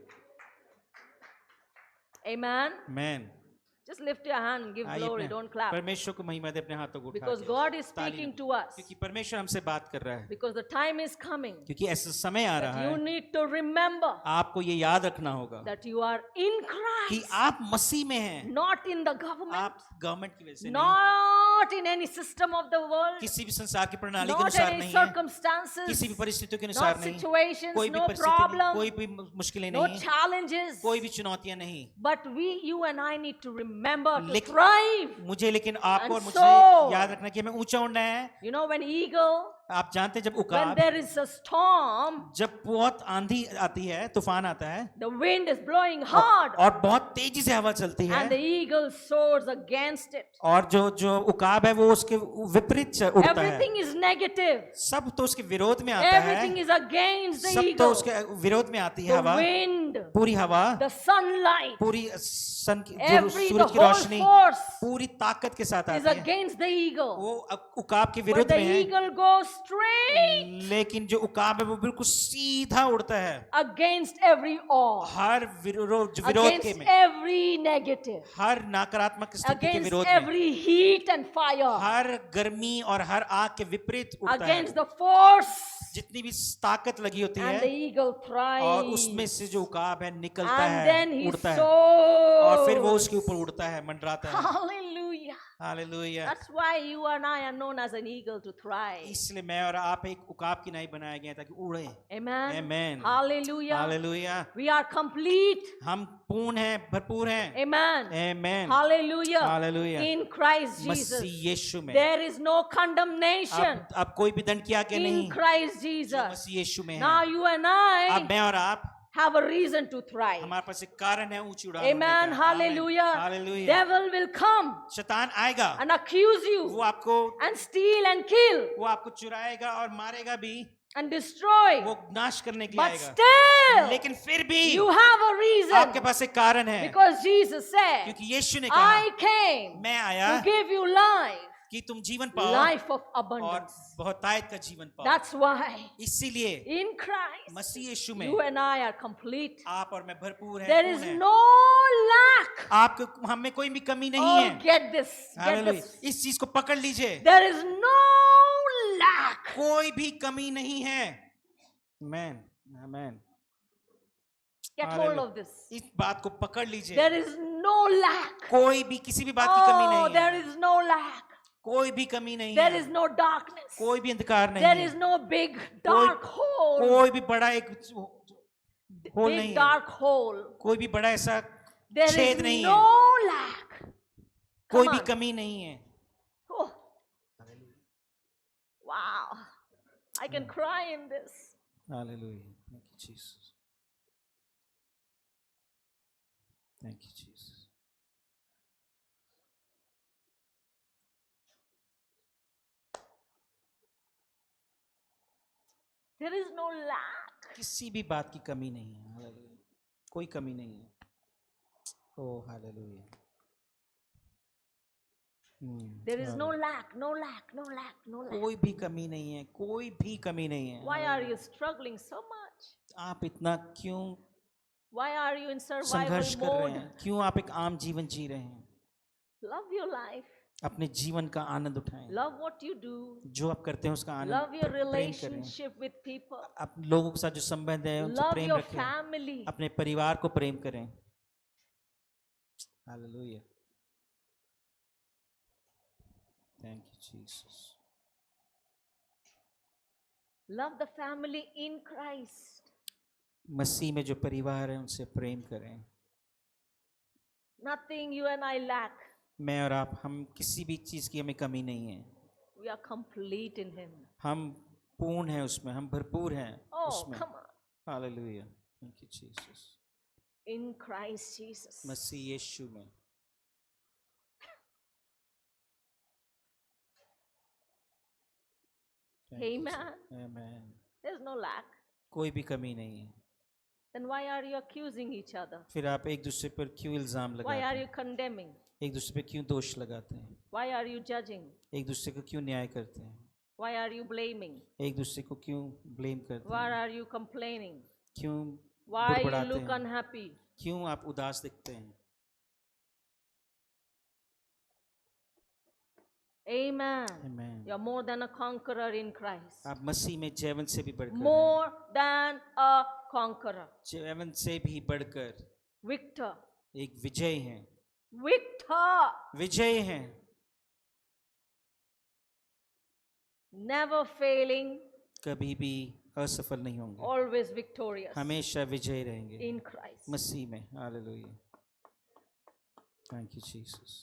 [SPEAKER 1] Amen.
[SPEAKER 2] आमीन।
[SPEAKER 1] Just lift your hand and give
[SPEAKER 2] आइए
[SPEAKER 1] glory.
[SPEAKER 2] अपने
[SPEAKER 1] Don't clap.
[SPEAKER 2] परमेश्वर को महिमा दे, अपने हाथों को उठा
[SPEAKER 1] Because
[SPEAKER 2] के।
[SPEAKER 1] God is
[SPEAKER 2] ताली
[SPEAKER 1] speaking
[SPEAKER 2] दो।
[SPEAKER 1] to us.
[SPEAKER 2] क्योंकि परमेश्वर हमसे बात कर रहा है,
[SPEAKER 1] Because the time is coming
[SPEAKER 2] क्योंकि ऐसा समय आ रहा
[SPEAKER 1] that you
[SPEAKER 2] है,
[SPEAKER 1] need to remember
[SPEAKER 2] आपको ये याद रखना होगा
[SPEAKER 1] that you are in
[SPEAKER 2] कि
[SPEAKER 1] Christ,
[SPEAKER 2] आप मसीह में हैं।
[SPEAKER 1] not in the government,
[SPEAKER 2] आप गवर्नमेंट की वजह से नहीं,
[SPEAKER 1] not in any system of the world,
[SPEAKER 2] किसी भी संसार की प्रणाली के
[SPEAKER 1] not
[SPEAKER 2] अनुसार
[SPEAKER 1] any
[SPEAKER 2] नहीं है,
[SPEAKER 1] circumstances,
[SPEAKER 2] किसी भी परिस्थितियों के अनुसार
[SPEAKER 1] not
[SPEAKER 2] नहीं,
[SPEAKER 1] situations,
[SPEAKER 2] कोई भी
[SPEAKER 1] no
[SPEAKER 2] परिस्थिति नहीं,
[SPEAKER 1] problem,
[SPEAKER 2] कोई भी मुश्किलें
[SPEAKER 1] no
[SPEAKER 2] नहीं,
[SPEAKER 1] challenges.
[SPEAKER 2] कोई भी चुनौतियां नहीं।
[SPEAKER 1] But you and I need to remember to
[SPEAKER 2] लेकिन-
[SPEAKER 1] thrive.
[SPEAKER 2] मुझे लेकिन आपको
[SPEAKER 1] And
[SPEAKER 2] और मुझे
[SPEAKER 1] so-
[SPEAKER 2] याद रखना कि हमें ऊंचा उड़ना है।
[SPEAKER 1] You know, when eagle,
[SPEAKER 2] आप जानते हैं जब
[SPEAKER 1] when
[SPEAKER 2] उकाब,
[SPEAKER 1] there is a storm,
[SPEAKER 2] जब बहुत आंधी आती है, तूफान आता है
[SPEAKER 1] the wind is blowing hard,
[SPEAKER 2] और बहुत तेजी से हवा चलती
[SPEAKER 1] and the
[SPEAKER 2] है,
[SPEAKER 1] eagle soars against it.
[SPEAKER 2] और जो उकाब है वो उसके विपरीत उड़ता है,
[SPEAKER 1] Everything is negative.
[SPEAKER 2] सब तो उसके विरोध में आता
[SPEAKER 1] Everything
[SPEAKER 2] है,
[SPEAKER 1] is against the
[SPEAKER 2] सब तो
[SPEAKER 1] eagle.
[SPEAKER 2] उसके विरोध में आती है
[SPEAKER 1] The
[SPEAKER 2] हवा,
[SPEAKER 1] wind,
[SPEAKER 2] पूरी हवा,
[SPEAKER 1] the sunlight,
[SPEAKER 2] पूरी सन की जो
[SPEAKER 1] the
[SPEAKER 2] सूरज की
[SPEAKER 1] whole
[SPEAKER 2] रोशनी
[SPEAKER 1] force
[SPEAKER 2] पूरी ताकत के साथ
[SPEAKER 1] is
[SPEAKER 2] आती है,
[SPEAKER 1] against the eagle.
[SPEAKER 2] वो उकाब के
[SPEAKER 1] But
[SPEAKER 2] विरोध
[SPEAKER 1] the
[SPEAKER 2] में है।
[SPEAKER 1] eagle goes straight
[SPEAKER 2] लेकिन जो उकाब है वो बिल्कुल सीधा उड़ता है,
[SPEAKER 1] against every awe,
[SPEAKER 2] हर विरोध के
[SPEAKER 1] against
[SPEAKER 2] में,
[SPEAKER 1] every negative,
[SPEAKER 2] हर नकारात्मक स्थिति के
[SPEAKER 1] against
[SPEAKER 2] विरोध में,
[SPEAKER 1] every heat and fire,
[SPEAKER 2] हर गर्मी और हर आग के विपरीत उड़ता है।
[SPEAKER 1] against the force,
[SPEAKER 2] जितनी भी ताकत लगी होती
[SPEAKER 1] and the
[SPEAKER 2] है
[SPEAKER 1] eagle
[SPEAKER 2] और उसमें
[SPEAKER 1] thrives.
[SPEAKER 2] से जो उकाब है निकलता
[SPEAKER 1] And then
[SPEAKER 2] है,
[SPEAKER 1] he
[SPEAKER 2] उड़ता है,
[SPEAKER 1] soars.
[SPEAKER 2] और फिर वो उसके ऊपर उड़ता है, मंडराता है।
[SPEAKER 1] Hallelujah.
[SPEAKER 2] Hallelujah.
[SPEAKER 1] That's why you and I are known as an eagle to thrive.
[SPEAKER 2] इसलिए मैं और आप एक उकाब की नाई बनाया गया है ताकि उड़े।
[SPEAKER 1] Amen.
[SPEAKER 2] Amen.
[SPEAKER 1] Hallelujah.
[SPEAKER 2] Hallelujah.
[SPEAKER 1] We are complete.
[SPEAKER 2] हम पूर्ण हैं, भरपूर हैं।
[SPEAKER 1] Amen.
[SPEAKER 2] Amen.
[SPEAKER 1] Hallelujah.
[SPEAKER 2] Hallelujah.
[SPEAKER 1] In Christ
[SPEAKER 2] Masih
[SPEAKER 1] Jesus.
[SPEAKER 2] यीशु में
[SPEAKER 1] There is no condemnation
[SPEAKER 2] अब कोई भी दंड की आज्ञा
[SPEAKER 1] in
[SPEAKER 2] नहीं,
[SPEAKER 1] Christ
[SPEAKER 2] जो
[SPEAKER 1] Jesus.
[SPEAKER 2] मसीह यीशु में
[SPEAKER 1] Now
[SPEAKER 2] है।
[SPEAKER 1] you and
[SPEAKER 2] अब
[SPEAKER 1] I
[SPEAKER 2] मैं और आप,
[SPEAKER 1] have a reason to thrive.
[SPEAKER 2] हमारे पास एक कारण है ऊंची उड़ान
[SPEAKER 1] Amen.
[SPEAKER 2] उड़ने का।
[SPEAKER 1] Hallelujah.
[SPEAKER 2] Hallelujah.
[SPEAKER 1] Devil will come
[SPEAKER 2] शैतान आएगा,
[SPEAKER 1] and accuse
[SPEAKER 2] वो
[SPEAKER 1] you
[SPEAKER 2] आपको
[SPEAKER 1] and steal and kill
[SPEAKER 2] वो आपको चुराएगा और मारेगा भी,
[SPEAKER 1] and destroy.
[SPEAKER 2] वो नाश करने के लिए
[SPEAKER 1] But
[SPEAKER 2] आएगा।
[SPEAKER 1] still,
[SPEAKER 2] लेकिन फिर भी
[SPEAKER 1] you have a
[SPEAKER 2] आपके
[SPEAKER 1] reason
[SPEAKER 2] पास एक कारण है,
[SPEAKER 1] because Jesus said,
[SPEAKER 2] क्योंकि यीशु ने कहा,
[SPEAKER 1] I came
[SPEAKER 2] मैं आया
[SPEAKER 1] to give you life,
[SPEAKER 2] कि तुम जीवन पाओ
[SPEAKER 1] life of
[SPEAKER 2] और
[SPEAKER 1] abundance.
[SPEAKER 2] बहुतायत का जीवन पाओ।
[SPEAKER 1] That's why
[SPEAKER 2] इसीलिए
[SPEAKER 1] in Christ,
[SPEAKER 2] मसीह यीशु में
[SPEAKER 1] you and I are complete.
[SPEAKER 2] आप और मैं भरपूर हैं,
[SPEAKER 1] There
[SPEAKER 2] पूर्ण
[SPEAKER 1] is
[SPEAKER 2] हैं।
[SPEAKER 1] no lack.
[SPEAKER 2] आपको हम में कोई भी कमी नहीं
[SPEAKER 1] Oh,
[SPEAKER 2] है।
[SPEAKER 1] get this. Get
[SPEAKER 2] hallelujah.
[SPEAKER 1] this.
[SPEAKER 2] इस चीज को पकड़ लीजिए,
[SPEAKER 1] There is no lack.
[SPEAKER 2] कोई भी कमी नहीं है। आमेन, आमेन।
[SPEAKER 1] Get hold
[SPEAKER 2] hallelujah.
[SPEAKER 1] of this.
[SPEAKER 2] इस बात को पकड़ लीजिए।
[SPEAKER 1] There is no lack.
[SPEAKER 2] कोई भी किसी भी बात की कमी
[SPEAKER 1] Oh,
[SPEAKER 2] नहीं
[SPEAKER 1] there
[SPEAKER 2] है।
[SPEAKER 1] is no lack.
[SPEAKER 2] कोई भी कमी नहीं
[SPEAKER 1] There
[SPEAKER 2] है।
[SPEAKER 1] is no darkness.
[SPEAKER 2] कोई भी अंधकार नहीं
[SPEAKER 1] There
[SPEAKER 2] है।
[SPEAKER 1] is no big dark hole.
[SPEAKER 2] कोई भी बड़ा एक होल नहीं
[SPEAKER 1] Big
[SPEAKER 2] है।
[SPEAKER 1] dark hole.
[SPEAKER 2] कोई भी बड़ा ऐसा
[SPEAKER 1] There
[SPEAKER 2] छेद
[SPEAKER 1] is
[SPEAKER 2] नहीं
[SPEAKER 1] no
[SPEAKER 2] है।
[SPEAKER 1] lack.
[SPEAKER 2] कोई
[SPEAKER 1] Come
[SPEAKER 2] भी
[SPEAKER 1] on.
[SPEAKER 2] कमी नहीं है।
[SPEAKER 1] Oh, wow. I can cry in this.
[SPEAKER 2] Hallelujah. Thank you, Jesus. Thank you, Jesus.
[SPEAKER 1] There is no lack.
[SPEAKER 2] किसी भी बात की कमी नहीं है। हालेलुया। कोई कमी नहीं है। Oh hallelujah.
[SPEAKER 1] There is no lack, no lack, no lack, no lack.
[SPEAKER 2] कोई भी कमी नहीं है। कोई भी कमी नहीं है।
[SPEAKER 1] Why are you struggling so much?
[SPEAKER 2] आप इतना क्यों
[SPEAKER 1] Why are you in
[SPEAKER 2] संघर्ष
[SPEAKER 1] survival
[SPEAKER 2] कर रहे
[SPEAKER 1] mode?
[SPEAKER 2] हैं? क्यों आप एक आम जीवन जी रहे हैं?
[SPEAKER 1] Love your life.
[SPEAKER 2] अपने जीवन का आनंद उठाएं।
[SPEAKER 1] Love what you do.
[SPEAKER 2] जो आप करते हैं उसका आनंद
[SPEAKER 1] Love your
[SPEAKER 2] प्रेम करें।
[SPEAKER 1] relationship with people.
[SPEAKER 2] आप लोगों के साथ जो संबंध है उनसे
[SPEAKER 1] Love
[SPEAKER 2] प्रेम
[SPEAKER 1] your
[SPEAKER 2] रखें।
[SPEAKER 1] family.
[SPEAKER 2] अपने परिवार को प्रेम करें। Hallelujah. Thank you, Jesus.
[SPEAKER 1] Love the family in Christ.
[SPEAKER 2] मसीह में जो परिवार है उनसे प्रेम करें।
[SPEAKER 1] Nothing you and I lack.
[SPEAKER 2] मैं और आप हम किसी भी चीज की हमें कमी नहीं है।
[SPEAKER 1] We are complete in Him.
[SPEAKER 2] हम पूर्ण हैं उसमें, हम भरपूर हैं
[SPEAKER 1] Oh,
[SPEAKER 2] उसमें।
[SPEAKER 1] come on.
[SPEAKER 2] Hallelujah. Thank you Jesus.
[SPEAKER 1] In Christ Jesus.
[SPEAKER 2] मसीह यीशु में।
[SPEAKER 1] Amen.
[SPEAKER 2] आमेन।
[SPEAKER 1] There's no lack.
[SPEAKER 2] कोई भी कमी नहीं है।
[SPEAKER 1] Then why are you accusing each other?
[SPEAKER 2] फिर आप एक दूसरे पर क्यों इल्जाम
[SPEAKER 1] Why
[SPEAKER 2] लगाते
[SPEAKER 1] are
[SPEAKER 2] हैं?
[SPEAKER 1] you condemning?
[SPEAKER 2] एक दूसरे पे क्यों दोष लगाते हैं?
[SPEAKER 1] Why are you judging?
[SPEAKER 2] एक दूसरे को क्यों न्याय करते हैं?
[SPEAKER 1] Why are you blaming?
[SPEAKER 2] एक दूसरे को क्यों ब्लेम करते
[SPEAKER 1] Why
[SPEAKER 2] हैं?
[SPEAKER 1] are you complaining?
[SPEAKER 2] क्यों
[SPEAKER 1] Why you
[SPEAKER 2] बुड़बुड़ाते
[SPEAKER 1] look
[SPEAKER 2] हैं?
[SPEAKER 1] unhappy?
[SPEAKER 2] क्यों आप उदास दिखते हैं?
[SPEAKER 1] Amen.
[SPEAKER 2] Amen.
[SPEAKER 1] You're more than a conqueror in Christ.
[SPEAKER 2] आप मसीह में जैवन से भी बढ़कर हैं।
[SPEAKER 1] More than a conqueror.
[SPEAKER 2] जैवन से भी बढ़कर
[SPEAKER 1] Victor.
[SPEAKER 2] एक विजय हैं।
[SPEAKER 1] Victor.
[SPEAKER 2] विजय हैं।
[SPEAKER 1] Never failing.
[SPEAKER 2] कभी भी असफल नहीं होंगे।
[SPEAKER 1] Always victorious.
[SPEAKER 2] हमेशा विजय रहेंगे
[SPEAKER 1] In Christ.
[SPEAKER 2] मसीह में। Hallelujah. Thank you Jesus.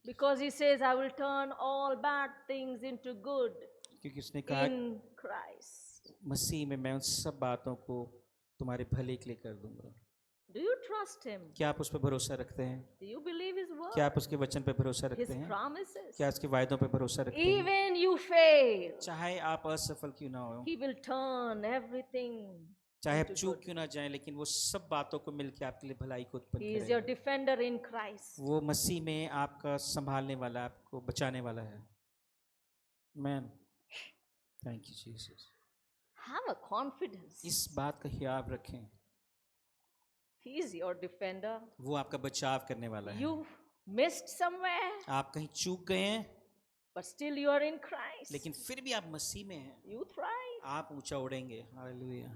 [SPEAKER 1] Because He says, I will turn all bad things into good
[SPEAKER 2] क्योंकि उसने कहा
[SPEAKER 1] in Christ.
[SPEAKER 2] मसीह में मैं उन सब बातों को तुम्हारे भले के लिए कर दूंगा।
[SPEAKER 1] Do you trust Him?
[SPEAKER 2] क्या आप उस पर भरोसा रखते हैं?
[SPEAKER 1] Do you believe His word?
[SPEAKER 2] क्या आप उसके वचन पर भरोसा
[SPEAKER 1] His
[SPEAKER 2] रखते हैं?
[SPEAKER 1] promises?
[SPEAKER 2] क्या उसके वायदों पर भरोसा रखते हैं?
[SPEAKER 1] Even you fail,
[SPEAKER 2] चाहे आप असफल क्यों ना हो,
[SPEAKER 1] He will turn everything.
[SPEAKER 2] चाहे आप
[SPEAKER 1] into
[SPEAKER 2] चूक
[SPEAKER 1] good.
[SPEAKER 2] क्यों ना जाए, लेकिन वो सब बातों को मिलकर आपके लिए भलाई को उत्पन्न
[SPEAKER 1] He is your
[SPEAKER 2] करेगा।
[SPEAKER 1] defender in Christ.
[SPEAKER 2] वो मसीह में आपका संभालने वाला, आपको बचाने वाला है। Man thank you Jesus.
[SPEAKER 1] Have a confidence.
[SPEAKER 2] इस बात का ख्याल रखें,
[SPEAKER 1] He is your defender.
[SPEAKER 2] वो आपका बचाव करने वाला है।
[SPEAKER 1] You missed somewhere,
[SPEAKER 2] आप कहीं चूक गए हैं,
[SPEAKER 1] but still you are in Christ.
[SPEAKER 2] लेकिन फिर भी आप मसीह में हैं।
[SPEAKER 1] You thrive.
[SPEAKER 2] आप ऊंचा उड़ेंगे। Hallelujah.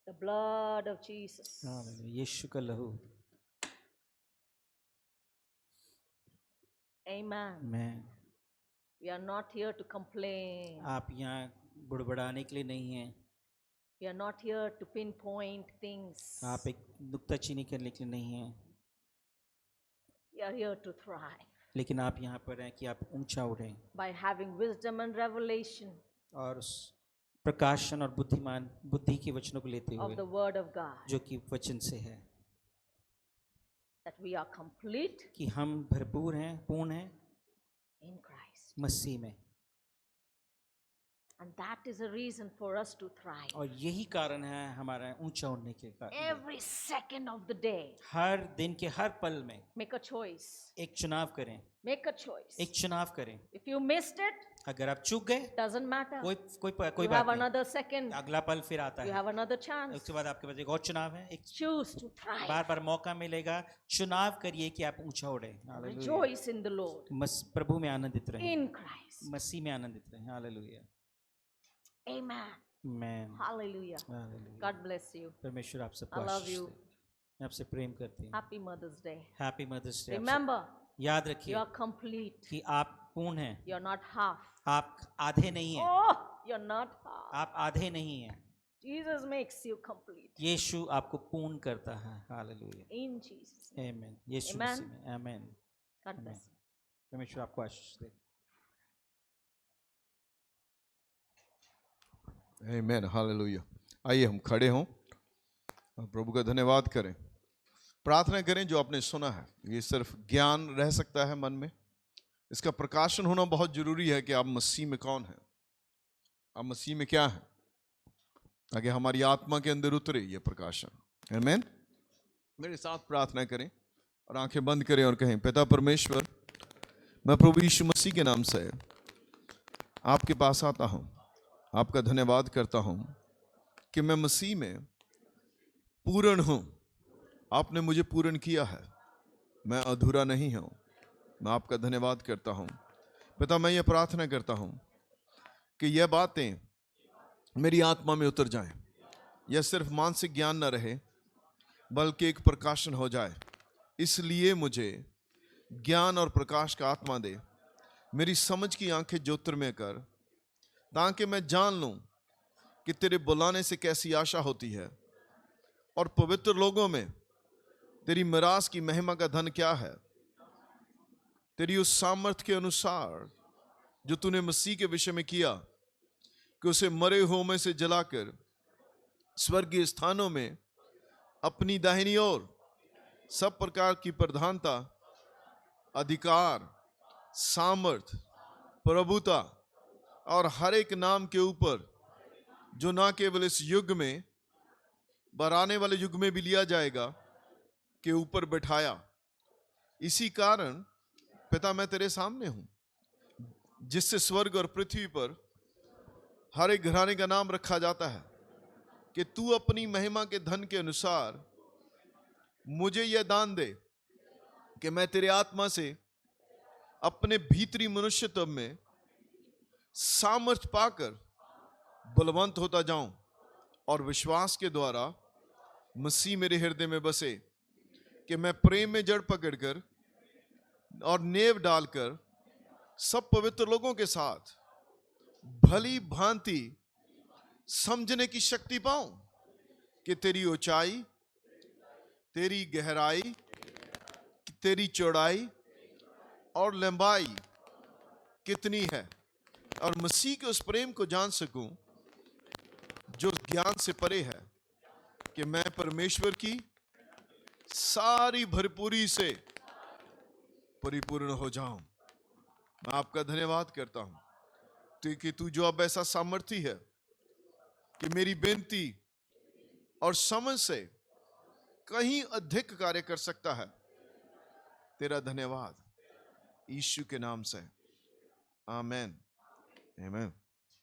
[SPEAKER 1] The blood of Jesus.
[SPEAKER 2] Hallelujah. Yeshu का लहू।
[SPEAKER 1] Amen.
[SPEAKER 2] मैं
[SPEAKER 1] We are not here to complain.
[SPEAKER 2] आप यहाँ बुड़बड़ाने के लिए नहीं हैं।
[SPEAKER 1] We are not here to pinpoint things.
[SPEAKER 2] आप एक नुक्ताचीनी करने के लिए नहीं हैं,
[SPEAKER 1] We are here to thrive
[SPEAKER 2] लेकिन आप यहाँ पर हैं कि आप ऊंचा उड़ें
[SPEAKER 1] by having wisdom and revelation
[SPEAKER 2] और उस प्रकाशन और बुद्धि के वचनों को लेते
[SPEAKER 1] of
[SPEAKER 2] हुए
[SPEAKER 1] the Word of God.
[SPEAKER 2] जो कि वचन से है,
[SPEAKER 1] That we are complete
[SPEAKER 2] कि हम भरपूर हैं, पूर्ण हैं
[SPEAKER 1] in Christ.
[SPEAKER 2] मसीह में।
[SPEAKER 1] And that is a reason for us to thrive.
[SPEAKER 2] और यही कारण है हमारा ऊंचा उड़ने के कारण।
[SPEAKER 1] Every second of the day,
[SPEAKER 2] हर दिन के हर पल में
[SPEAKER 1] make a choice.
[SPEAKER 2] एक चुनाव करें,
[SPEAKER 1] Make a choice.
[SPEAKER 2] एक चुनाव करें।
[SPEAKER 1] If you missed it,
[SPEAKER 2] अगर आप चूक गए,
[SPEAKER 1] doesn't matter.
[SPEAKER 2] कोई
[SPEAKER 1] You
[SPEAKER 2] बात
[SPEAKER 1] have
[SPEAKER 2] नहीं,
[SPEAKER 1] another second.
[SPEAKER 2] अगला पल फिर आता
[SPEAKER 1] You
[SPEAKER 2] है।
[SPEAKER 1] have another chance.
[SPEAKER 2] उसके बाद आपके पास एक और चुनाव है, एक
[SPEAKER 1] Choose to thrive.
[SPEAKER 2] बार बार मौका मिलेगा। चुनाव करिए कि आप ऊंचा उड़े। Hallelujah.
[SPEAKER 1] Rejoice in the Lord.
[SPEAKER 2] प्रभु में आनंदित रहें,
[SPEAKER 1] In Christ.
[SPEAKER 2] मसीह में आनंदित रहें। Hallelujah.
[SPEAKER 1] Amen.
[SPEAKER 2] Amen.
[SPEAKER 1] Hallelujah.
[SPEAKER 2] Hallelujah.
[SPEAKER 1] God bless you.
[SPEAKER 2] परमेश्वर आपसे
[SPEAKER 1] I love
[SPEAKER 2] आशीष
[SPEAKER 1] you.
[SPEAKER 2] दे। मैं आपसे प्रेम करती हूँ।
[SPEAKER 1] Happy Mother's Day.
[SPEAKER 2] Happy mother's day.
[SPEAKER 1] Remember,
[SPEAKER 2] याद
[SPEAKER 1] you
[SPEAKER 2] रखिए
[SPEAKER 1] are complete.
[SPEAKER 2] कि आप पूर्ण हैं,
[SPEAKER 1] You're not half.
[SPEAKER 2] आप आधे नहीं हैं,
[SPEAKER 1] Oh, you're not half.
[SPEAKER 2] आप आधे नहीं हैं।
[SPEAKER 1] Jesus makes you complete.
[SPEAKER 2] यीशु आपको पूर्ण करता है। हालेलुया।
[SPEAKER 1] In Jesus' name.
[SPEAKER 2] आमीन। यीशु
[SPEAKER 1] Amen.
[SPEAKER 2] मसीह में आमीन।
[SPEAKER 1] God
[SPEAKER 2] Amen.
[SPEAKER 1] bless you.
[SPEAKER 2] परमेश्वर आपको आशीष दे।
[SPEAKER 3] आमीन, हालेलुया। आइए हम खड़े हों और प्रभु का धन्यवाद करें, प्रार्थना करें। जो आपने सुना है ये सिर्फ ज्ञान रह सकता है मन में, इसका प्रकाशन होना बहुत जरूरी है कि आप मसीह में कौन है, आप मसीह में क्या है, ताकि हमारी आत्मा के अंदर उतरे ये प्रकाशन। आमीन। मेरे साथ प्रार्थना करें और आंखें बंद करें और कहें, पिता परमेश्वर, मैं प्रभु यीशु मसीह के नाम से आपके पास आता हूं, आपका धन्यवाद करता हूं कि मैं मसीह में पूर्ण हूं। आपने मुझे पूर्ण किया है, मैं अधूरा नहीं हूं। मैं आपका धन्यवाद करता हूं पिता। मैं ये प्रार्थना करता हूं कि यह बातें मेरी आत्मा में उतर जाएं, यह सिर्फ मानसिक ज्ञान न रहे बल्कि एक प्रकाशन हो जाए। इसलिए मुझे ज्ञान और प्रकाश का आत्मा दे, मेरी समझ की आंखें ज्योतिर में कर, ताकि मैं जान लूं कि तेरे बुलाने से कैसी आशा होती है और पवित्र लोगों में तेरी मिरास की महिमा का धन क्या है। तेरी उस सामर्थ्य के अनुसार जो तूने मसीह के विषय में किया कि उसे मरे हुओं में से जलाकर स्वर्गीय स्थानों में अपनी दाहिनी ओर सब प्रकार की प्रधानता, अधिकार, सामर्थ, प्रभुता और हर एक नाम के ऊपर जो ना केवल इस युग में पर आने वाले युग में भी लिया जाएगा, के ऊपर बैठाया। इसी कारण पिता मैं तेरे सामने हूं, जिससे स्वर्ग और पृथ्वी पर हर एक घराने का नाम रखा जाता है, कि तू अपनी महिमा के धन के अनुसार मुझे यह दान दे कि मैं तेरे आत्मा से अपने भीतरी मनुष्यत्व में सामर्थ पाकर बलवंत होता जाऊं और विश्वास के द्वारा मसीह मेरे हृदय में बसे, कि मैं प्रेम में जड़ पकड़कर और नेव डालकर सब पवित्र लोगों के साथ भली भांति समझने की शक्ति पाऊं कि तेरी ऊंचाई, तेरी गहराई, तेरी चौड़ाई और लंबाई कितनी है, और मसीह के उस प्रेम को जान सकूं जो ज्ञान से परे है, कि मैं परमेश्वर की सारी भरपूरी से परिपूर्ण हो जाऊं। मैं आपका धन्यवाद करता हूं कि तू जो अब ऐसा सामर्थी है कि मेरी बेनती और समझ से कहीं अधिक कार्य कर सकता है। तेरा धन्यवाद यीशु के नाम से, आमेन, आमेन।